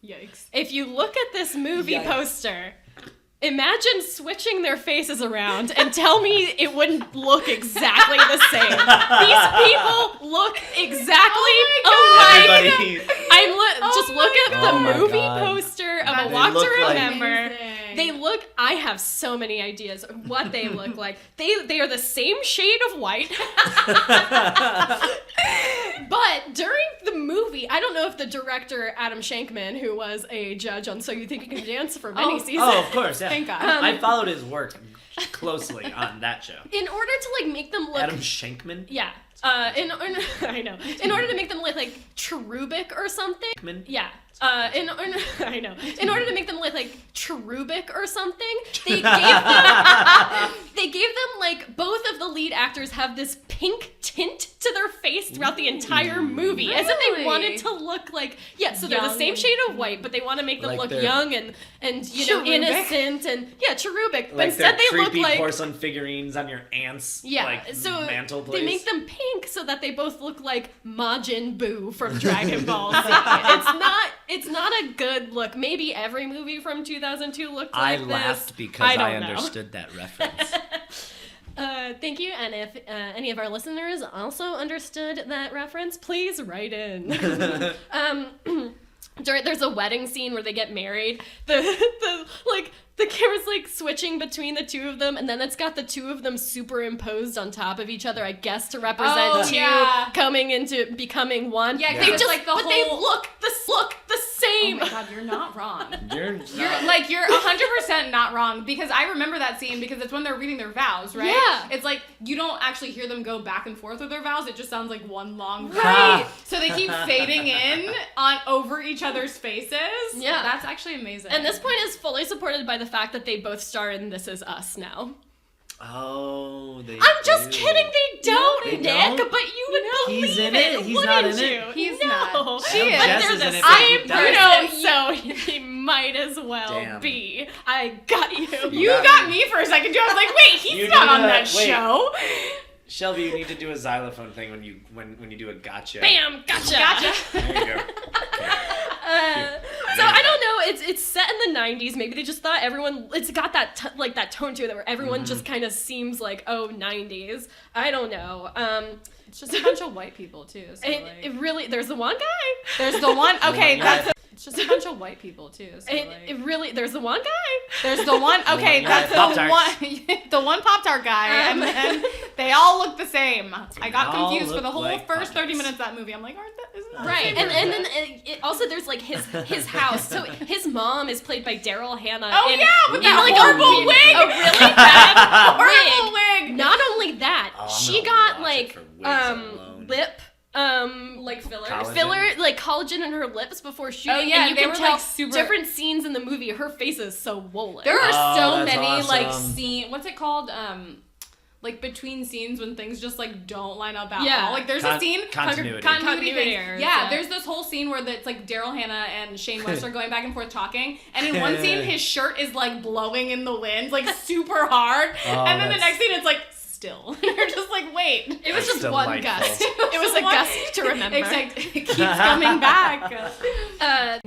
Yikes. if you look at this movie poster, imagine switching their faces around and tell me it wouldn't look exactly the same.Ese people look exactly alike. Just look at the movie poster of A Walk to Remember. They look, I have so many ideas of what they look like. They are the same shade of white. But during the movie, I don't know if the director, Adam Shankman, who was a judge on So You Think You Can Dance for many seasons. Oh, of course, yeah. Thank God. I followed his work closely on that show. In order to like make them look Adam Shankman? Yeah. I know. In order to make them look like cherubic or something. Yeah. In order to make them look like cherubic or something, they gave them like both of the lead actors have this pink tint to their face throughout the entire movie, as if they wanted to look like so they're the same shade of white, but they want to make them like look young and cherubic. innocent and cherubic. But Like instead they look creepy like porcelain figurines on your aunt's so mantelpiece. they make them pink so that they both look like Majin Buu from Dragon Ball Z. It's not a good look. Maybe every movie from 2002 looked like this. I laughed because I don't know. understood that reference. Thank you, and if any of our listeners also understood that reference, please write in. There's a wedding scene where they get married. The camera's like switching between the two of them, and then it's got the two of them superimposed on top of each other, I guess, to represent coming into becoming one. Yeah, they just like they look the same. Oh my God, you're not wrong. You're 100% not wrong, because I remember that scene because it's when they're reading their vows, right? Yeah. It's like you don't actually hear them go back and forth with their vows. It just sounds like one long vow. Right. So they keep fading in over each other's faces. Yeah. That's actually amazing. And this point is fully supported by the fact that they both star in This Is Us now. Oh, they I'm just do. kidding, they don't, They Nick, don't? but you would believe He's in it, it? He's not wouldn't in you? it? He's no. not. She Well, is. Jess They're is the in it, same but he does. person, so he might as well Damn. be. I got you. You got me for a second too. I was like, wait, he's You not did on a- that wait. show. Shelby, you need to do a xylophone thing when you do a gotcha. Bam, gotcha. There you go. So I don't know. It's set in the 90s. Maybe they just thought everyone. It's got that that tone to it where everyone just kind of seems like 90s. I don't know. It's just a bunch of white people too. So It really. There's the one guy. there's the one. Okay, Yeah. it's just a bunch of white people too. So It really. There's the one guy. there's the one. Okay, Yeah, that's the Pop-Tarts. one. The one Pop-Tart guy, and then they all look the same. I got all confused for the look whole like first 30 Pop-Tarts. minutes of that movie. I'm like, isn't that Right, the same and person? then it also there's like his house. So his mom is played by Daryl Hannah. Oh, in, yeah, with in that like horrible a wig. really bad horrible wig. wig. Not only that, Oh, I'm she gonna got watch it like for wigs alone. lip like Collagen? filler like collagen in her lips before shooting. Oh, yeah, and you they can were, tell like, super- different scenes in the movie. Her face is so swollen. There are Oh, so that's many like awesome. scene. What's it called? Like between scenes when things just like don't line up at Yeah. all. Like there's a scene continuity. continuity Continuity things. errors, Yeah, yeah. there's this whole scene where it's like Daryl Hannah and Shane West are going back and forth talking, and in one scene his shirt is like blowing in the wind, like super hard, Oh, and then the that's- next scene it's like still. You're just like, wait. It was just That's one delightful. gust. It was a gust to remember. Exactly. It keeps coming back.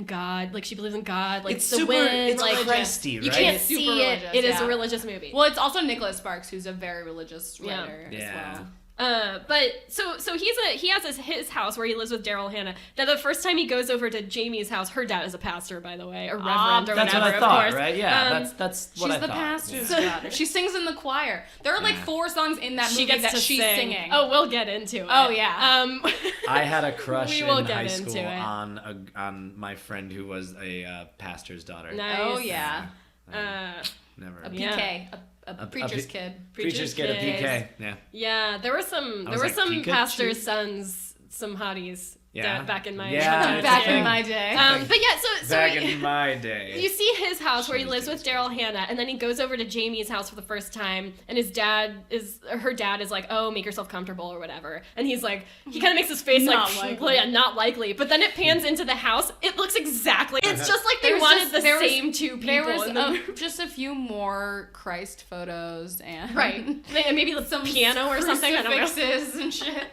God, like she believes in God, like It's the super, wind, it's like Christy, right? you can't Super see it. religious, It is yeah. a religious movie. Well, it's also Nicholas Sparks, who's a very religious writer as Yeah. well. But so he has his house where he lives with Daryl Hannah. That the first time he goes over to Jamie's house, her dad is a pastor, by the way, or reverend or That's whatever. what I thought, of course. right? Yeah, that's what I She's the thought. pastor's daughter. She sings in the choir. There are like 4 songs in that movie She gets that to she's sing. singing. Oh, we'll get into it. Oh, yeah. I had a crush We in will get high into school it. on my friend who was a pastor's daughter. Nice. Oh, yeah. Never. A Yeah. PK. A preacher's kid. Preachers get a PK. Yeah. Yeah, there were some like, Pikachu? pastors' sons, some hotties. Yeah. Back in my Yeah, it's Back a thing. in my day. but yeah, so Back we- in my day. you see his house where he Shitty lives with Daryl Hannah, and then he goes over to Jamie's house for the first time, and her dad is like, "Oh, make yourself comfortable" or whatever, and he's like, he kind of makes his face Not like, likely. yeah, not likely. But then it pans into the house. It looks exactly. It's just like they There was wanted just- the there was- same two people. There was in the movie. just a few more Christ photos and Right, and maybe some piano or something. I don't know. Crucifixes and shit.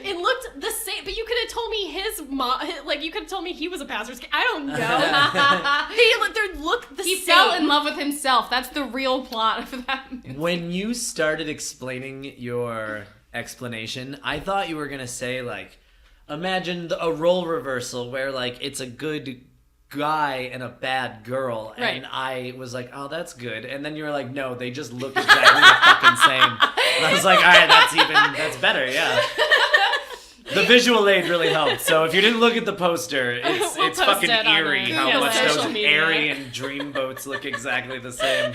It looked the same, but you could have told me his mom. Like you could have told me he was a pastor's kid. I don't know. they look the He same. fell in love with himself. That's the real plot of that movie. When you started explaining your explanation, I thought you were gonna say like, imagine a role reversal where like it's a good guy and a bad girl, Right. and I was like, oh, that's good, and then you were like, no, they just look exactly the fucking same. And I was like, all right, that's better, yeah. The visual aid really helped. So if you didn't look at the poster, it's We'll it's post fucking it on eerie our how Google much social those media. Aryan dreamboats look exactly the same.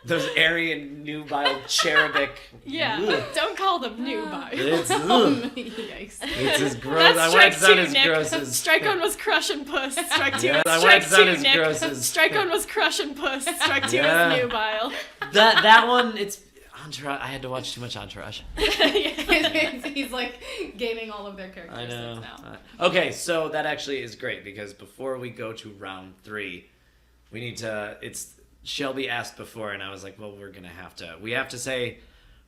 Those Aryan nubile cherubic. Yeah, Ugh. don't call them nubile. It's Yikes. it's as gross. That's I want strike it to sound two, as Nick. gross as Strike one was crush and puss. Strike two. Yeah, I want it Strike to sound two, as Nick. gross as- Strike one was crush and puss. Strike two Yeah. is nubile. that one. It's Entourage. I had to watch too much Entourage. He's like gaining all of their I characteristics know. now. Okay, so that actually is great because before we go to round 3, we need to. It's Shelby asked before, and I was like, well, we have to say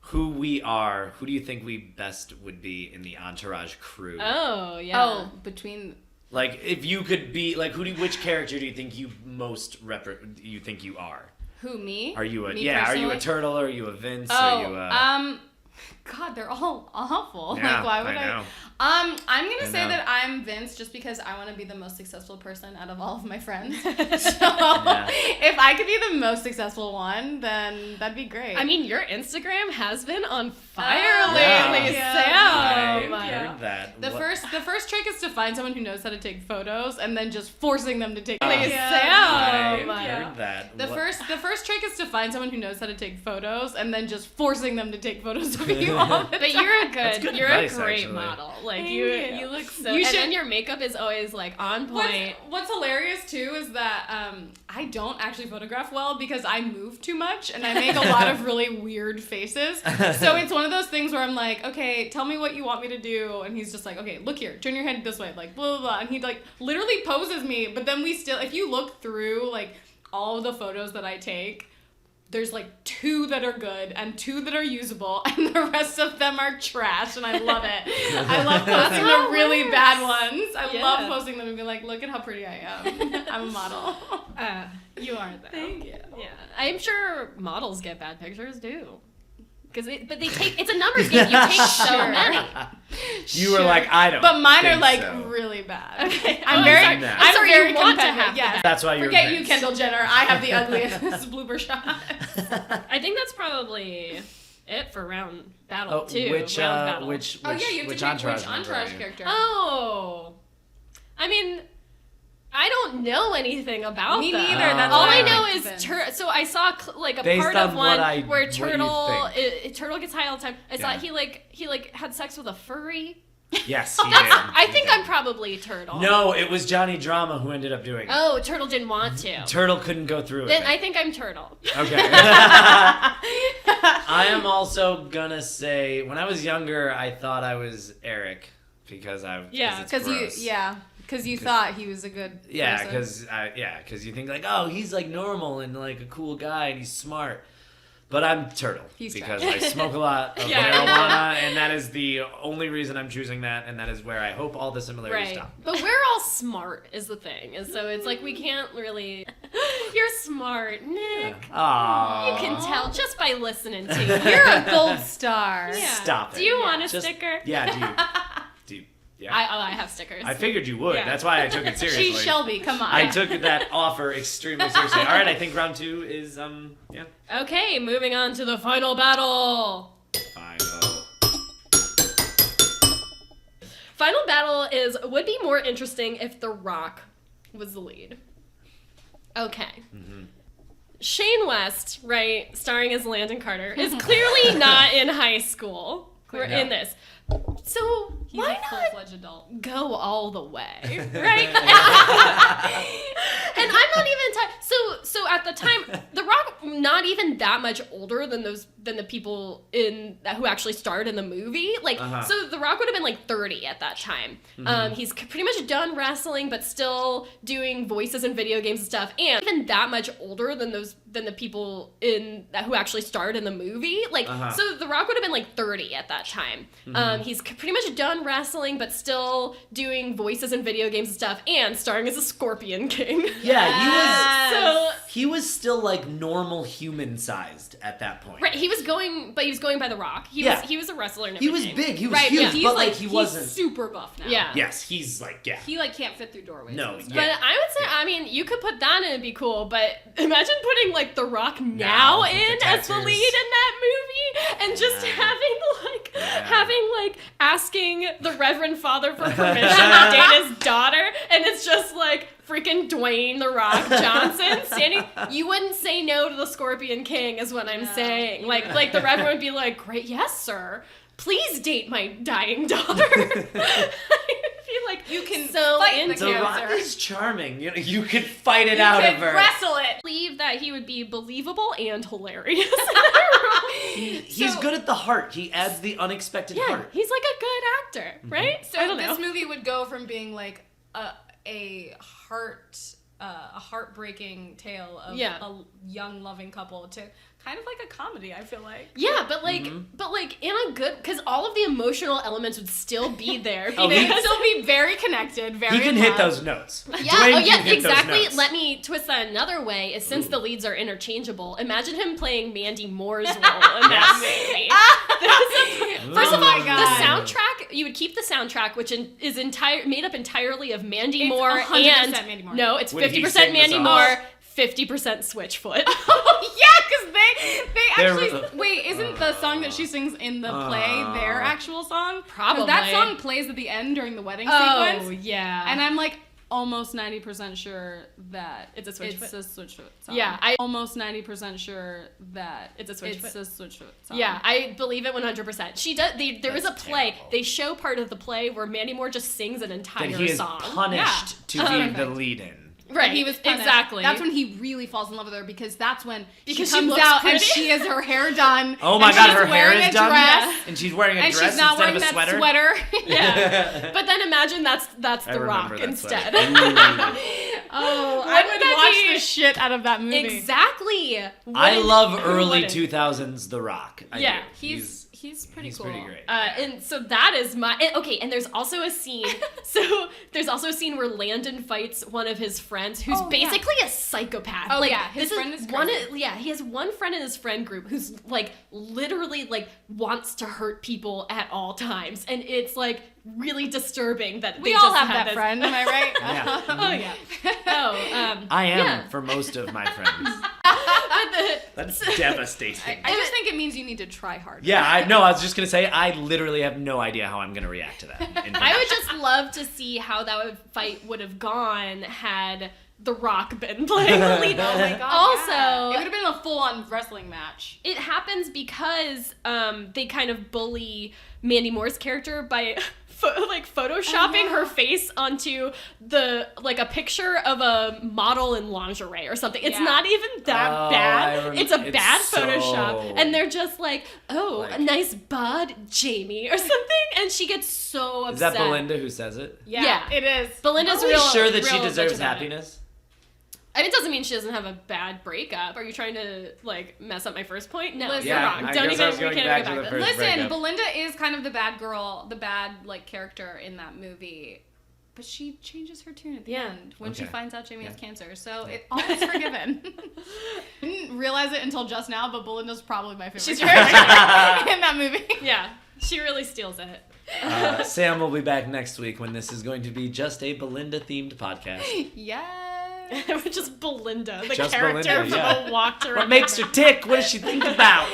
who we are. Who do you think we best would be in the Entourage crew? Oh yeah. Oh, between Like, if you could be like, which character do you think you most you think you are? who, me? Are you a Me Are you a personally? Turtle? Are you a Vince? Oh, Are you a God, they're all awful. Yeah, like, why would I know. I'm I gonna say know. that I'm Vince just because I want to be the most successful person out of all of my friends. So Yeah. if I could be the most successful one, then that'd be great. I mean, your Instagram has been on fire Oh, lately, I Sam. heard that. the What- first trick is to find someone who knows how to take photos and then just forcing them to take Please, photos. I Sam. heard that. The What- first trick is to find someone who knows how to take photos and then just forcing them to take photos of you all the But time. you're That's good you're advice, a great actually. model. Like Thank you you. look so. You and should- then your makeup is always like on point. What's hilarious too is that I don't actually photograph well because I move too much and I make a lot of really weird faces. So it's one of those things where I'm like, okay, tell me what you want me to do, and he's just like, okay, look here, turn your head this way, like blah blah blah, and he like literally poses me. But then we still, if you look through like all of the photos that I take, there's like 2 that are good and 2 that are usable, and the rest of them are trash, and I love it. I love posting how the really it bad ones. I Yeah. love posting them and being like, look at how pretty I am. I'm a model. You are though. Thank you. Yeah, I'm sure models get bad pictures too. But they take, it's a numbers game. You take so Sure. many. You were like, I don't. But mine are think like so. really bad. Okay. I'm Oh, very, sorry. I'm I'm sorry, very you want to competitive. have the Yeah. best. That's why you're Forget Vince. you, Kendall Jenner. I have the ugliest blooper shot. I think that's probably it for round battle Oh, two. which round battle. which Oh yeah, you have which to pick Entourage which member Entourage are you? character. Oh, I mean, I don't know anything about Me them. neither, that's All why I I know picked is Vince. so I saw like a Based part on of what one where what do you Turtle think? Turtle gets high all the time. I saw Yeah. he had sex with a furry. Yes, he did. I He think did. I'm probably Turtle. No, it was Johnny Drama who ended up doing it. Oh, Turtle didn't want to. Turtle couldn't go through with Then it. I think I'm Turtle. Okay. I am also gonna say, when I was younger, I thought I was Eric because Yeah, because you thought he was a good Yeah, person. because you think like, oh, he's like normal and like a cool guy and he's smart. But I'm Turtle He's because trash. I smoke a lot of Yeah. marijuana, and that is the only reason I'm choosing that, and that is where I hope all the similarities Right. stop. But we're all smart is the thing. And so it's like we can't really You're smart, Nick. Aww. You can tell just by listening to you. You're a gold star. Yeah. Stop it. Do you want a Just- sticker? Yeah, do you? Yeah. I have stickers. I figured you would. Yeah. That's why I took it seriously. She's Shelby. Come on. I took that offer extremely seriously. All right, I think round 2 is yeah. Okay, moving on to the final battle. Fine. Final battle is would be more interesting if The Rock was the lead. Okay. Shane West, right, starring as Landon Carter, is clearly not in high school. We're Clearly. in this. So He's why a not full-fledged adult. go all the way, right? And I'm not even so at the time, The Rock not even that much older than the people who actually starred in the movie. Like, so The Rock would have been like 30 at that time. He's pretty much done wrestling, but still doing voices in video games and stuff. And even that much older than the people who actually starred in the movie. Like, so The Rock would have been like 30 at that time. He's pretty much done wrestling, but still doing voices in video games and stuff, and starring as a Scorpion King. Yeah, So he was still like normal human sized at that point. right, he was going by The Rock. He was a wrestler and He everything. was big, he was Right, huge, but he's but like he he's wasn't. super buff now. Yeah. Yes, he's like, yeah. He like can't fit through doorways. No, and stuff. But I would say, I mean, you could put that in, it'd be cool, but imagine putting, like, The Rock now with the in as the tattoos. lead in that movie, and just having, asking the Reverend Father for permission to date his daughter, and it's just, like, freaking Dwayne The Rock Johnson standing. You wouldn't say no to the Scorpion King, is what I'm saying. Like, the Reverend would be like, great, yes, sir. Please date my dying daughter. I feel like You can so fight the into The Rock cancer. is charming. You could fight it out could of her. wrestle it. believe that he would be believable and hilarious. He's good at the heart. He adds the unexpected Yeah, heart. he's like a good actor, right? So I don't know. this movie would go from being like a heartbreaking tale of Yeah. a young loving couple to kind of like a comedy. I feel like. Yeah, but like in a good, because all of the emotional elements would still be there. Oh, They he- would still be very connected. Very. He can in hit love. those notes. Yeah, Dwayne oh yeah, can hit those exactly. notes. Let me twist that another way. Is since the leads are interchangeable, imagine him playing Mandy Moore's role in that movie. First of Oh all, my the God. soundtrack, you would keep the soundtrack, which is made up entirely of Mandy It's Moore 100% and Mandy Moore. no, it's Would he 50% sing the Mandy song? Moore, 50% Switchfoot. Oh yeah, because they They're- actually wait. Isn't the song that she sings in the play their actual song? 'Cause Probably. that song plays at the end during the wedding Oh sequence. yeah, And I'm like almost 90% sure that It's a Switchfoot? It's a Switchfoot song. Yeah, almost 90% sure that It's a Switchfoot? It's a Switchfoot song. yeah, I believe it 100%. She does. There is a That's play. terrible. They show part of the play where Mandy Moore just sings an entire That he is song. punished to be Perfect. the lead in. Right, He was punished. exactly. That's when he really falls in love with her because that's when Because she she comes looks out pretty. and she has her hair done. Oh my and god, she's her hair wearing is a done, dress, and she's wearing a and dress she's not instead wearing of a that sweater. sweater. But then imagine that's I The Rock remember that instead. sweater. Ooh. Oh, I Wouldn't would that watch be- the shit out of that movie. Exactly. I Wouldn't- love who early wouldn't? 2000s The Rock. I Yeah, do. He's pretty he's cool. pretty great. And so that is my okay. And there's also a scene. So there's also a scene where Landon fights one of his friends, who's Oh, yeah. basically a psychopath. Oh, like, yeah, his this friend is one. crazy. Yeah, he has one friend in his friend group who's like literally like wants to hurt people at all times, and it's like really disturbing that We they all just have had that this- friend, am I right? Yeah. Oh yeah. Oh, I am yeah. for most of my friends. That's devastating. I just think it means you need to try hard. Yeah, I was just gonna say I literally have no idea how I'm gonna react to that. I would just love to see how fight would have gone had The Rock been playing the lead. Oh my god. Also, yeah. It would have been a full-on wrestling match. it happens because they kind of bully Mandy Moore's character by photoshopping her face onto a picture of a model in lingerie or something. It's Yeah. not even that Oh, bad. It's a it's bad so- Photoshop. And they're just like, oh, Like- a nice bud, Jamie, or something. And she gets so Is upset. that Belinda who says it? Yeah, Yeah. it is. Belinda's Are we real sure that she real bitch deserves about it. happiness? And it doesn't mean she doesn't have a bad breakup. Are you trying to, like, mess up my first point? No, Listen, you're Yeah, wrong. I Don't guess I was even, we going can't back go to back the to first that. Listen, breakup. Belinda is kind of the bad girl, the bad, like, character in that movie. But she changes her tune at the end when she finds out Jamie has cancer. So all is forgiven. Didn't realize it until just now, but Belinda's probably my favorite She's character in that movie. Yeah, she really steals it. Sam will be back next week when this is going to be just a Belinda-themed podcast. Yes. We're just Belinda, the Just character Belinda, from yeah. a walk to What makes her tick? What does she think about?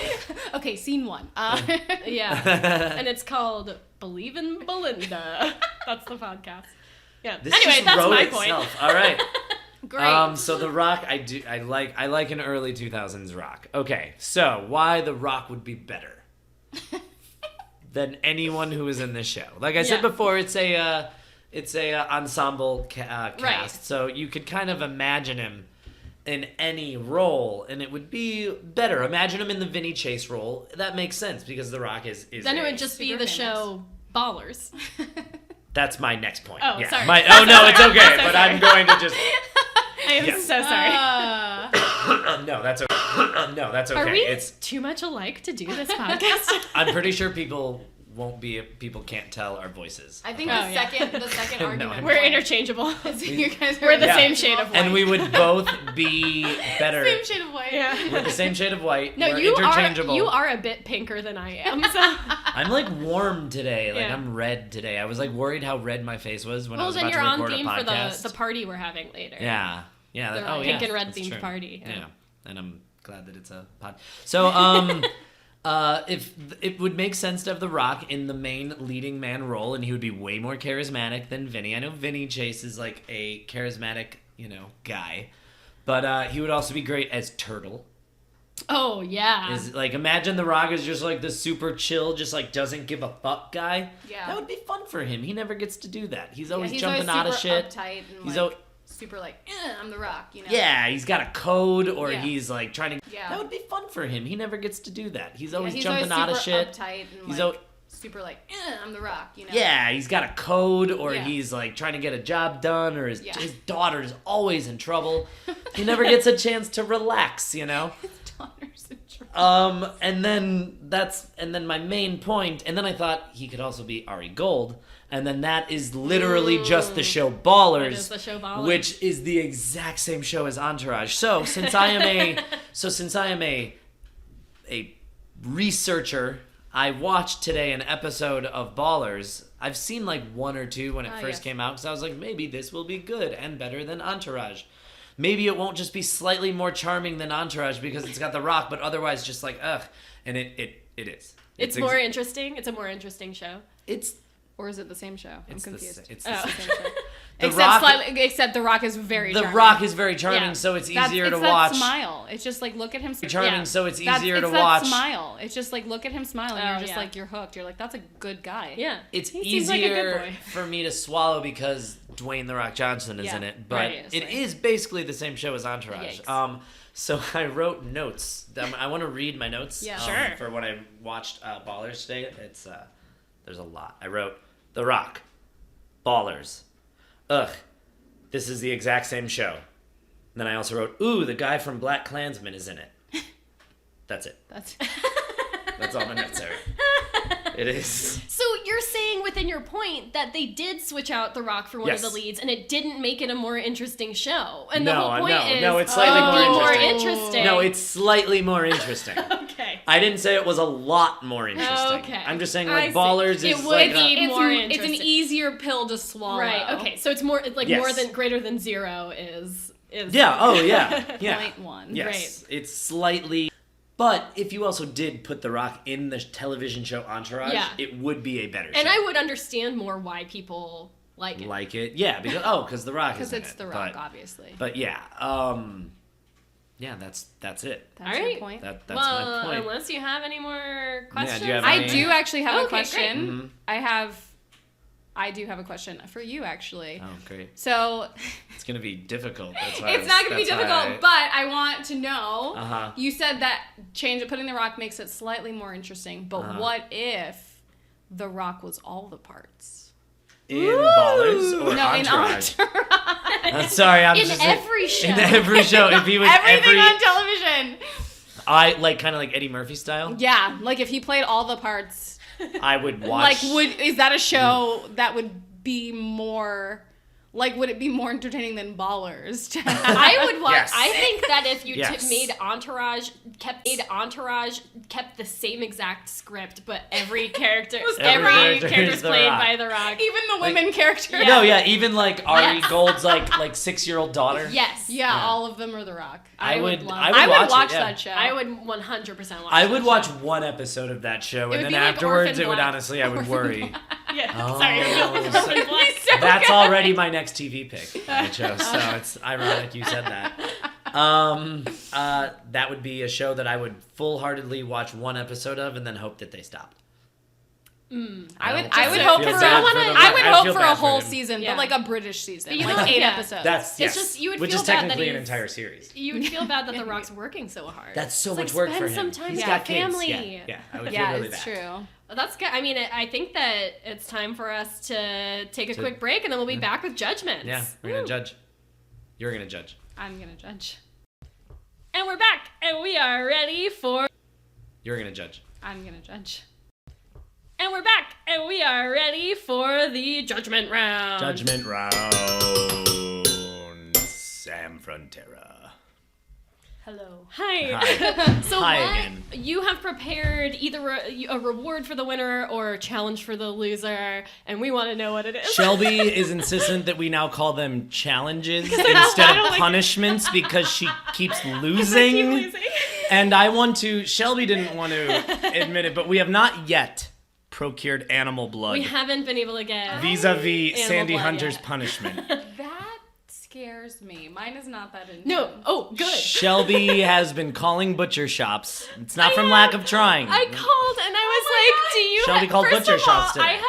Okay, scene 1. Yeah. And it's called Believe in Belinda. That's the podcast. Yeah. This Anyway, just that's wrote my itself. point. All right. Great. So The Rock, I like an early 2000s Rock. Okay, so why The Rock would be better than anyone who is in this show? Like I said before, it's a ensemble cast, Right. so you could kind of imagine him in any role, and it would be better. Imagine him in the Vinny Chase role. That makes sense because The Rock is. Then it would just be super the famous. show Ballers. That's my next point. Oh, yeah. sorry. Oh no, it's okay. I'm so But sorry. I'm going to just. I am Yes. so sorry. No, that's okay. No, that's okay. Are we It's. too much alike to do this podcast? I'm pretty sure people can't tell our voices. I think Oh, the yeah. second argument. We're interchangeable. You guys are We're the Yeah. same shade of white. And we would both be better. Same shade of white. Yeah. We're the same shade of white. No, We're you interchangeable. are a bit pinker than I am. So. I'm like warm today. Like Yeah. I'm red today. I was like worried how red my face was when I Well, was then about you're to on record a theme for podcast. the party we're having later. Yeah. Yeah. The Oh, pink yeah. and red That's themed true. party. Yeah. And I'm glad that it's a pod. So, if it would make sense to have The Rock in the main leading man role, and he would be way more charismatic than Vinny. I know Vinny Chase is like a charismatic, guy, but he would also be great as Turtle. Oh yeah. Is like imagine The Rock is just like the super chill, just like doesn't give a fuck guy. Yeah. That would be fun for him. He never gets to do that. He's always he's jumping always out of super shit. uptight and He's like, al- super like, I'm the Rock, you know? Yeah, he's got a code, or Yeah. he's like trying to. Yeah. That would be fun for him. He never gets to do that. He's always he's jumping always out of super shit. uptight and He's like, al- super like, I'm the Rock, you know? Yeah, he's got a code, or Yeah. he's like trying to get a job done, or his Yeah. his daughter's always in trouble. He never gets a chance to relax, His daughter's in trouble. And then my main point, and then I thought he could also be Ari Gold, and then that is literally just the show Ballers, It is the show Ballers. which is the exact same show as Entourage. So since I am a researcher, I watched today an episode of Ballers. I've seen like one or two when it first yes. came out, because I was like, maybe this will be good and better than Entourage. Maybe it won't just be slightly more charming than Entourage because it's got The Rock, but otherwise just like, ugh. And it is. It's more interesting. It's a more interesting show. It's Or is it the same show? I'm It's the confused. sa- it's Oh. the It's the same show. The except Rock- except The Rock is very The charming. Rock is very charming, Yeah. so it's That's- easier it's to that watch. smile. It's just like, look at him. Charming, Yeah. so it's That's- easier it's to that watch. smile. It's just like, look at him smile, and Oh, you're just yeah. like, you're hooked. You're like, that's a good guy. Yeah. It's He seems like a good easier boy. for me to swallow because Dwayne The Rock Johnson is Yeah, in it, but obviously. it is basically the same show as Entourage. Yikes. So I wrote notes. I want to read my notes. Yeah. Sure. For when I watched Ballers today. It's there's a lot. I wrote The Rock, Ballers. Ugh, this is the exact same show. And then I also wrote, ooh, the guy from Black Klansman is in it. That's it. That's That's all my notes are. It is. So you're saying within your point that they did switch out The Rock for one Yes. of the leads, and it didn't make it a more interesting show. And the No, whole point is no, it's slightly it'd be more more interesting. interesting. No, it's slightly more interesting. okay. I didn't say it was a lot more interesting. Okay. I'm just saying I like see. Ballers It is would like be more it's an interesting. easier pill to swallow. Right. Okay. So it's more like Yes. more than greater than zero is. Yeah, oh yeah. Yeah. Point one. Yes. It's slightly. But if you also did put The Rock in the television show Entourage, Yeah. it would be a better show. And I would understand more why people like it. like it. Yeah, because The Rock is Because in it's it. The Rock, obviously. But yeah. Yeah, that's it. That's All your right. point. That's well, my point. unless you have any more questions. do you have I any- do actually have a Okay, question. I do have a question for you, actually. Oh, great. So, It's going to be difficult. That's why it's not going to be that's why difficult, but I want to know. Uh-huh. You said that putting The Rock makes it slightly more interesting, but Uh-huh. what if The Rock was all the parts? In Ballers or No, Entourage? in Entourage. Sorry, I'm In just every show. In every show, if he was Everything on television. I like kind of like Eddie Murphy style. Yeah, like if he played all the parts. I would watch. Is that a show that would be more? Like, would it be more entertaining than Ballers? I would watch. Yes. I think that if you Yes. made Entourage, kept the same exact script, but every character is The played Rock. by The Rock. Even the women characters. Yeah. No, yeah, even like Ari Yes. Gold's like 6-year-old daughter. Yes. Yeah, Yeah. all of them are The Rock. I would watch it, yeah. that show. I would 100% watch. I would that watch show. one episode of that show, It and would then be like afterwards, Orphan it would Black. honestly, I would worry. Yeah. Oh. Sorry. So- Black. That's already my next TV pick I chose, so it's ironic you said that. That would be a show that I would full-heartedly watch one episode of and then hope that they stop. I would feel hope for bad for them. I would I hope feel for bad a for whole him. season, Yeah. but like a British season, You like know, 8 yeah. episodes. That's yes, just- you would which feel is bad that technically an he's- entire series. You would feel bad that The Rock's working so hard. That's so It's much like, work for spend him. some time He's with got your kids. family. Yeah, I would Yeah, feel really it's bad. true. Well, that's good. I mean, I think that it's time for us to take a quick break, and then we'll be back with judgments. Yeah, we're gonna judge. You're gonna judge. I'm gonna judge. And we're back, and we are ready for. You're gonna judge. I'm gonna judge. And we're back, and we are ready for the judgment round. Judgment round. Sam Frontera. Hello. Hi. Hi. So Hi what again. you have prepared either a reward for the winner or a challenge for the loser, and we want to know what it is. Shelby is insistent that we now call them challenges instead of punishments because she keeps losing. And Shelby didn't want to admit it, but we have not yet procured animal blood We haven't been able to get vis-a-vis Animal Sandy blood Hunter's yet. punishment. That scares me. Mine is not that intense. No. Oh, good. Shelby has been calling butcher shops. It's not from lack of trying. I called and I was like, "Do you?" Shelby called First butcher of all, shops today.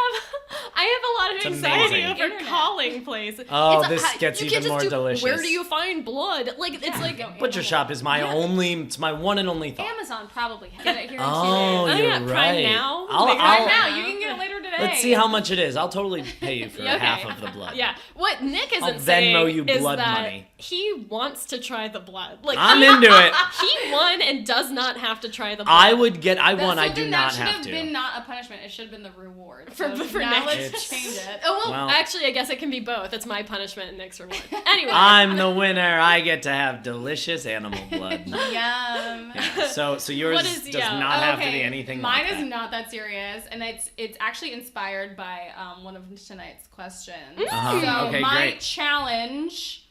I have a lot of It's anxiety amazing. over Internet. calling places. Oh, It's this gets you even can't just more do, delicious. Where do you find blood? Like it's like Butcher shop is my it's my one and only thought. Amazon probably has it here in Oh, 2 days. you're yeah, right. Prime Now. I'll- Maybe I'll- Right now, you can get it later today. Let's see how much it is. I'll totally pay you for Okay. half of the blood. Yeah. What Nick isn't I'll saying Venmo you is blood that money. he wants to try the blood. Like I'm into it. he won and does not have to try the blood. I would get. I That's won. I something do that not should have been to. not a punishment. It should have been the reward. For now Nick. let's It's- change it. Oh well, Well- actually, I guess it can be both. It's my punishment and Nick's reward. Anyway, I'm the winner. I get to have delicious animal blood. Yum. Yeah, so yours What is- does yeah. not have to Okay, be anything Mine like is that. not that serious, and it's actually inspired by one of tonight's questions. Uh-huh. So Okay, my great. challenge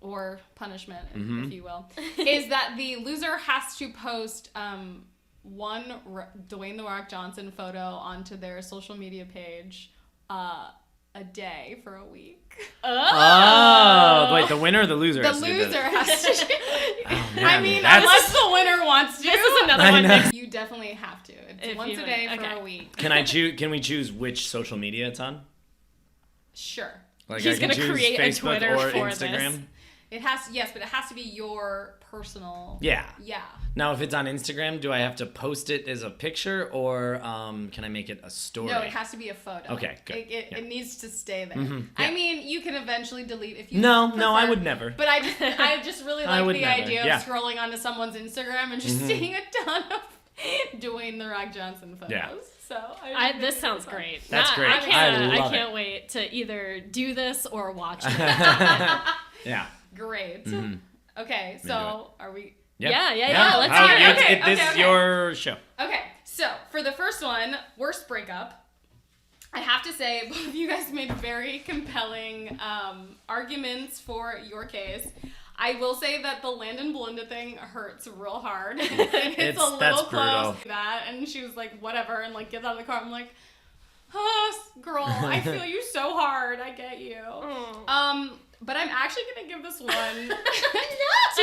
or punishment, if you will, is that the loser has to post one Dwayne The Rock Johnson photo onto their social media page a day for a week. Oh, wait, the winner or the loser? The has to do loser that? has to. Oh, man, I mean, that's- unless the winner wants to. this is another I one. know. Nick. You definitely have to. It's If once you a day would- for okay. a week. Can I choose? Can we choose which social media it's on? Sure. Like He's I can gonna choose create a Facebook Twitter or for Instagram. this. It has yes, but it has to be your personal. Yeah. Yeah. Now, if it's on Instagram, do I have to post it as a picture or can I make it a story? No, it has to be a photo. Okay, good. It needs to stay there. yeah. I mean, you can eventually delete if you. No, prefer, I would never. But I just really I like would the never, idea yeah. of scrolling onto someone's Instagram and just seeing a ton of Dwayne The Rock Johnson photos. Yeah. So This sounds great. That's great. I can't, I love can't wait to either do this or watch it. Yeah. Great. Okay, do so are we? Yep. Yeah, let's All hear it. right, Okay, this is okay. your show. Okay, so for the first one, worst breakup, I have to say both of you guys made very compelling arguments for your case. I will say that the Landon Belinda thing hurts real hard. It's a little that's close brutal. to that, and she was like, whatever, and like gets out of the car. I'm like, oh, girl, I feel you so hard. I get you. But I'm actually gonna give this one to this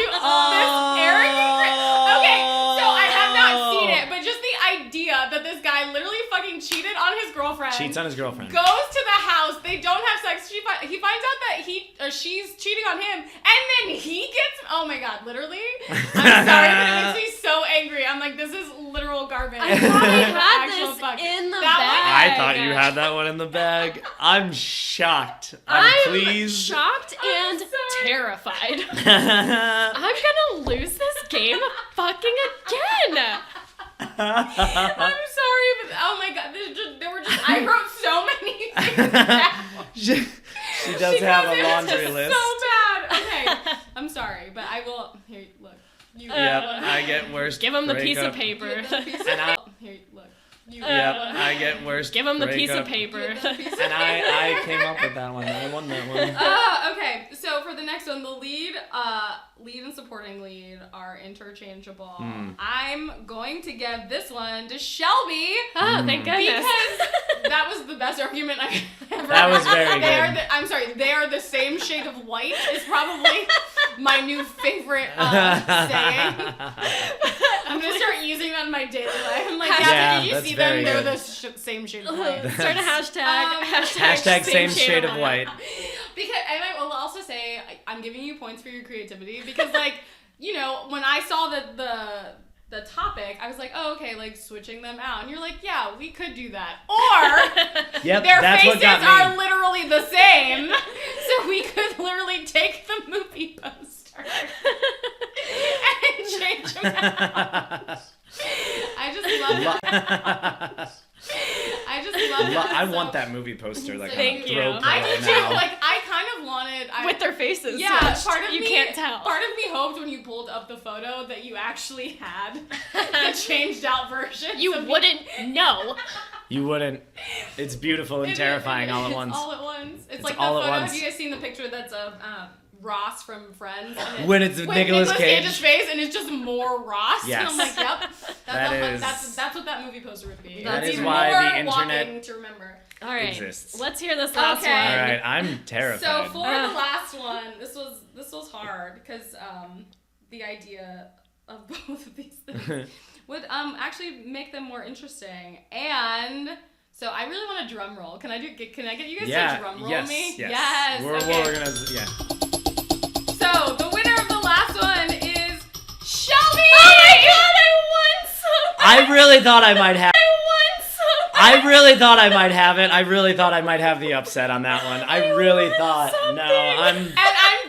arrogant. Okay, so I have not seen it, but just the idea that that this guy literally fucking cheated on his girlfriend. Cheats on his girlfriend. Goes to the house. They don't have sex. He finds out that she's cheating on him, and then he gets. Oh my god, literally. I'm sorry, but it makes me so angry. I'm like, this is literal garbage. I thought I had Actual this fuck. in the That bag. I thought you had that one in the bag. I'm shocked. I'm I'm pleased. shocked and sorry. terrified. I'm gonna lose this game fucking again. I'm sorry, but oh my god, there were just I wrote so many things down. she does have a laundry It's list. so bad. Okay, I'm sorry, but I will. Here, look. You. Yep, I get worst. Give him the piece of breakup. paper. And I, Here, look. You. yep, I get worst. Give him the piece of breakup. paper. And I came up with that one. I won that one. Okay, so for the next one, the lead and supporting lead are interchangeable. I'm going to give this one to Shelby. Oh, thank goodness. Because that was the best argument I ever That was heard. very good. I'm sorry, they are the same shade of white is probably my new favorite saying. I'm going to start using that in my daily life. I'm like, Yeah, if you that's see them, very they're good. the same shade of white. Start a hashtag. Hashtag same shade of white. Because, and I will also say, I'm giving you points for your creativity because, like, you know, when I saw the topic, I was like, oh, okay, like switching them out, and you're like, yeah, we could do that, or Yep, their that's what faces got me. are literally the same, so we could literally take the movie poster and change them out. I just love that. I just love that. I So- want that movie poster like Thank on a you. throw I pillow do too. now. Like, I kind of wanted. With their faces. Yeah, switched. part of you me can't tell. Part of me hoped when you pulled up the photo that you actually had the changed out version. You so wouldn't know. You wouldn't. It's beautiful and It is- terrifying all at it's once. all at once. It's It's like the all at photo. once. Have you guys seen the picture that's of Ross from Friends? And When it's with Nicolas Cage. Cage's face, and it's just more Ross. Yes. And I'm like, yep. That That's what that movie poster would be. That It's is even why more the internet walking to remember. All right. exists. Let's hear this last Okay. one. All right, I'm terrified. So for the last one, this was hard because the idea of both of these things would actually make them more interesting. And so I really want a drum roll. Can I get you guys to drum roll yes, me? Yes. Yes. We're Okay. gonna. Yeah. So the winner of the last one is Shelby. Oh my god, I won something! I really thought I might have. I won something! I really thought I might have it. I really thought I might have the upset on that one. I really thought. No, And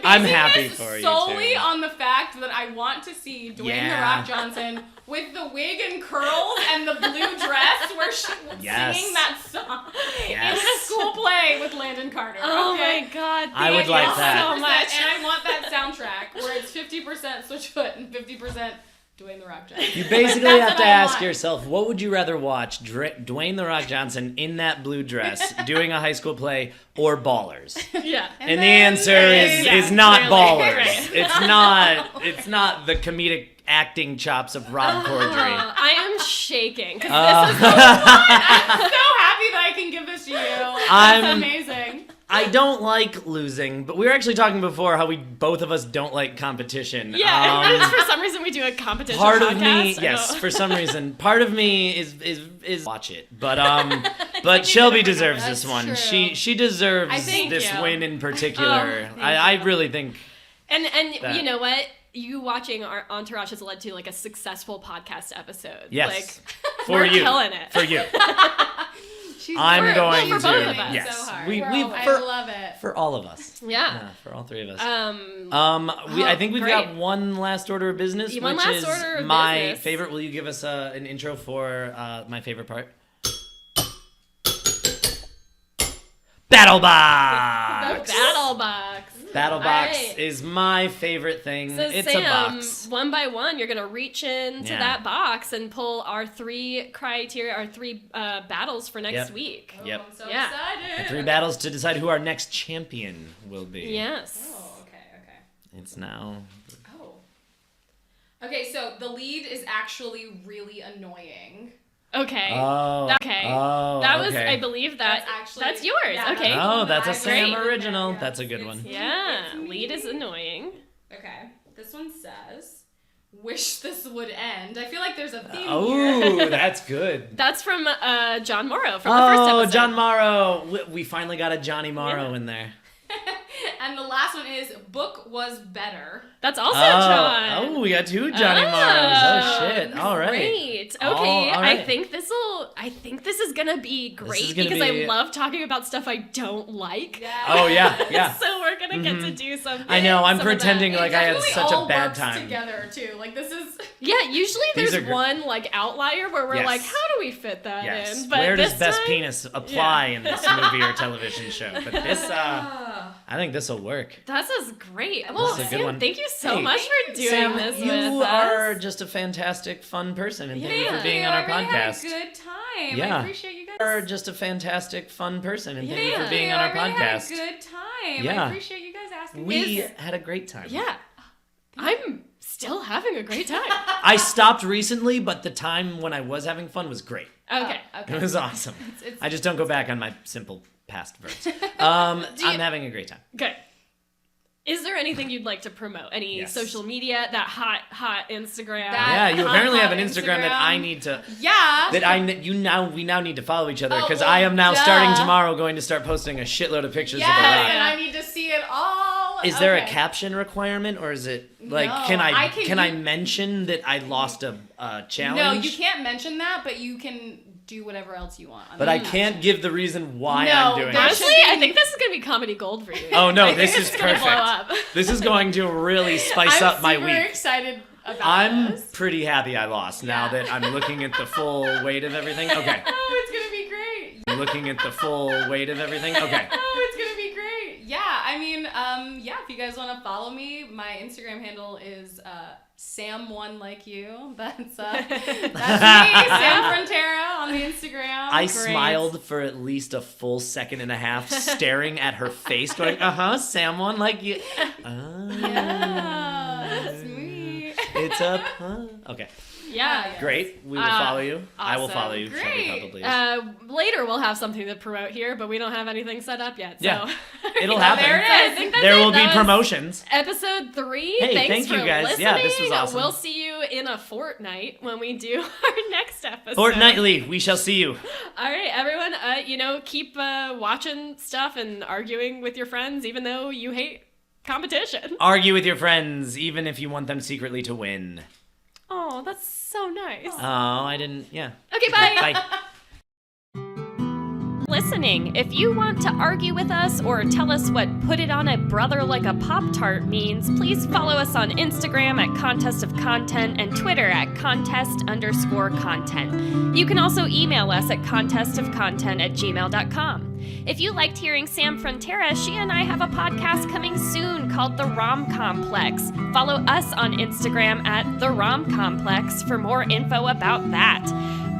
I'm basing happy this for you, solely too. on the fact that I want to see Dwayne Yeah. The Rock Johnson with the wig and curls and the blue dress where she was Yes. singing that song Yes. in a school play with Landon Carter. Oh okay? my god. I would thank like you that. so much. And I want that soundtrack where it's 50% Switchfoot and 50% Dwayne The Rock Johnson. You basically That's have what to I ask want. yourself, what would you rather watch? Dwayne The Rock Johnson in that blue dress doing a high school play or Ballers? Yeah. And the then- answer is Yeah, not clearly. Ballers. Right. It's not the comedic acting chops of Rob Corddry. I am shaking. 'Cause Uh, this is the I'm so happy that I can give this to you. That's I'm- amazing. I don't like losing, but we were actually talking before how we both of us don't like competition. Yeah, for some reason we do a competition Part podcast. of me, I yes, don't- for some reason, part of me is watch it, but you Shelby did it for deserves That's this one. true. She deserves I think this you. win in particular. thank I really think And that- you know what? You watching our Entourage has led to like a successful podcast episode. yes, Like, for we're you, killing it. for you. She's I'm we're- going for to both of us. yes, So hard. we We're all- I for love it. for all of us. Yeah. For all three of us. Oh, I think we've got great. one last order of business, One which last is order of my business. favorite. Will you give us an intro for my favorite part? Battle Box! Battle box. Battle Box Alright. is my favorite thing. So It's Sam, a box. one by one, you're gonna reach into Yeah. that box and pull our three criteria, our three battles for next Yep. week. Yep. I'm so Yeah. excited. 3 battles to decide who our next champion will be. Yes. Oh, okay. It's now. Oh. Okay, so the lead is actually really annoying. Okay. Oh. Okay. Oh, That was, okay. I believe that's yours. yeah, Okay. Oh, that's a I Sam wrote it original. there, That's a yes. good one. It's me, Yeah. it's me. Lead is annoying. Okay, this one says, wish this would end. I feel like there's a theme here. Oh, that's good. That's from John Morrow from the first episode. Oh, John Morrow. We finally got a Johnny Morrow in there. And the last one is book was better. That's also John. Oh, we got 2 Johnny Morrows. Oh shit. All right. Great. Okay. All right. I think this is gonna be great gonna because be- I love talking about stuff I don't like. Yeah. Oh yeah. So we're gonna get to do some. I know. I'm some of that. pretending like I had Definitely such all a bad works time. together too. Like this is. Yeah. Usually These there's are gr- one like outlier where we're Yes. like, how do we fit that Yes. in? But Where does this best time, penis apply in this movie or television show? But this, I think this will work. This is great. Well, is a good Sam, one. thank you so Hey, much for doing Sam, this you with are us. just a fantastic, fun person, and thank you Yeah. for being on our I really podcast. had a good time. Yeah. I appreciate you guys. You are just a fantastic, fun person, and thank you Yeah. for being on our I really podcast. had a good time. Yeah. I appreciate you guys asking We me. had a great time. Yeah. I'm still having a great time. I stopped recently, but the time when I was having fun was great. Okay. It was awesome. It's- I just don't go back on my simple past verbs. I'm having a great time. Good. Is there anything you'd like to promote? Any Yes. social media? That hot Instagram? Yeah, you hot, apparently have hot an Instagram that Instagram. I need to. Yeah. We now need to follow each other Oh, because well, I am now duh. starting tomorrow going to start posting a shitload of pictures Yes, of the rock. and I need to see it all. Is there a Okay. caption requirement, or is it like No, can I I can- I mention that I lost a challenge? No, you can't mention that, but you can do whatever else you want. on But the I caption. can't give the reason why No, I'm doing there it. Honestly, should be- I think this is gonna be comedy gold for you. Oh no, I think this is it's gonna perfect. blow up. This is going to really spice I'm up my super week. excited about I'm this. pretty happy I lost now Yeah. that I'm looking at the full weight of everything. Okay. Oh, it's gonna be great. I'm looking at the full weight of everything. Okay. Oh, it's gonna be great. Yeah, I mean, yeah. If you guys want to follow me, my Instagram handle is Sam1LikeYou. That's me, Sam Frontera on the Instagram. I Great. smiled for at least a full second and a half, staring at her face, going, someone like you. Yeah, that's me. It's a okay. Yeah. Great. We will Uh, follow you. I will awesome. follow you. Great. Shut up, please. Later we'll have something to promote here, but we don't have anything set up yet. So Yeah. It'll Yeah, happen. There it is. I think that's There it. will be That was promotions. Episode 3. Hey, Thanks thank you for guys. listening. Yeah, this was awesome. We'll see you in a fortnight when we do our next episode. Fortnightly, we shall see you. All right, everyone. Keep watching stuff and arguing with your friends, even though you hate competition. Argue with your friends, even if you want them secretly to win. Oh, that's so nice. Oh, I didn't. Yeah. Okay, bye. Bye. Listening. If you want to argue with us or tell us what put it on a brother like a Pop-Tart means, please follow us on Instagram at Contest of Content and Twitter at contest_content. You can also email us at contestofcontent@gmail.com. If you liked hearing Sam Frontera, she and I have a podcast coming soon called The Rom Complex. Follow us on Instagram at The Rom Complex for more info about that.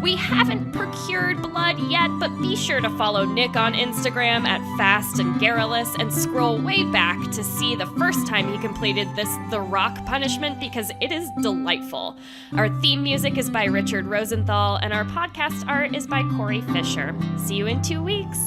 We haven't procured blood yet, but be sure to follow Nick on Instagram at Fast and Garrulous and scroll way back to see the first time he completed this The Rock punishment because it is delightful. Our theme music is by Richard Rosenthal and our podcast art is by Corey Fisher. See you in 2 weeks.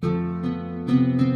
Thank you.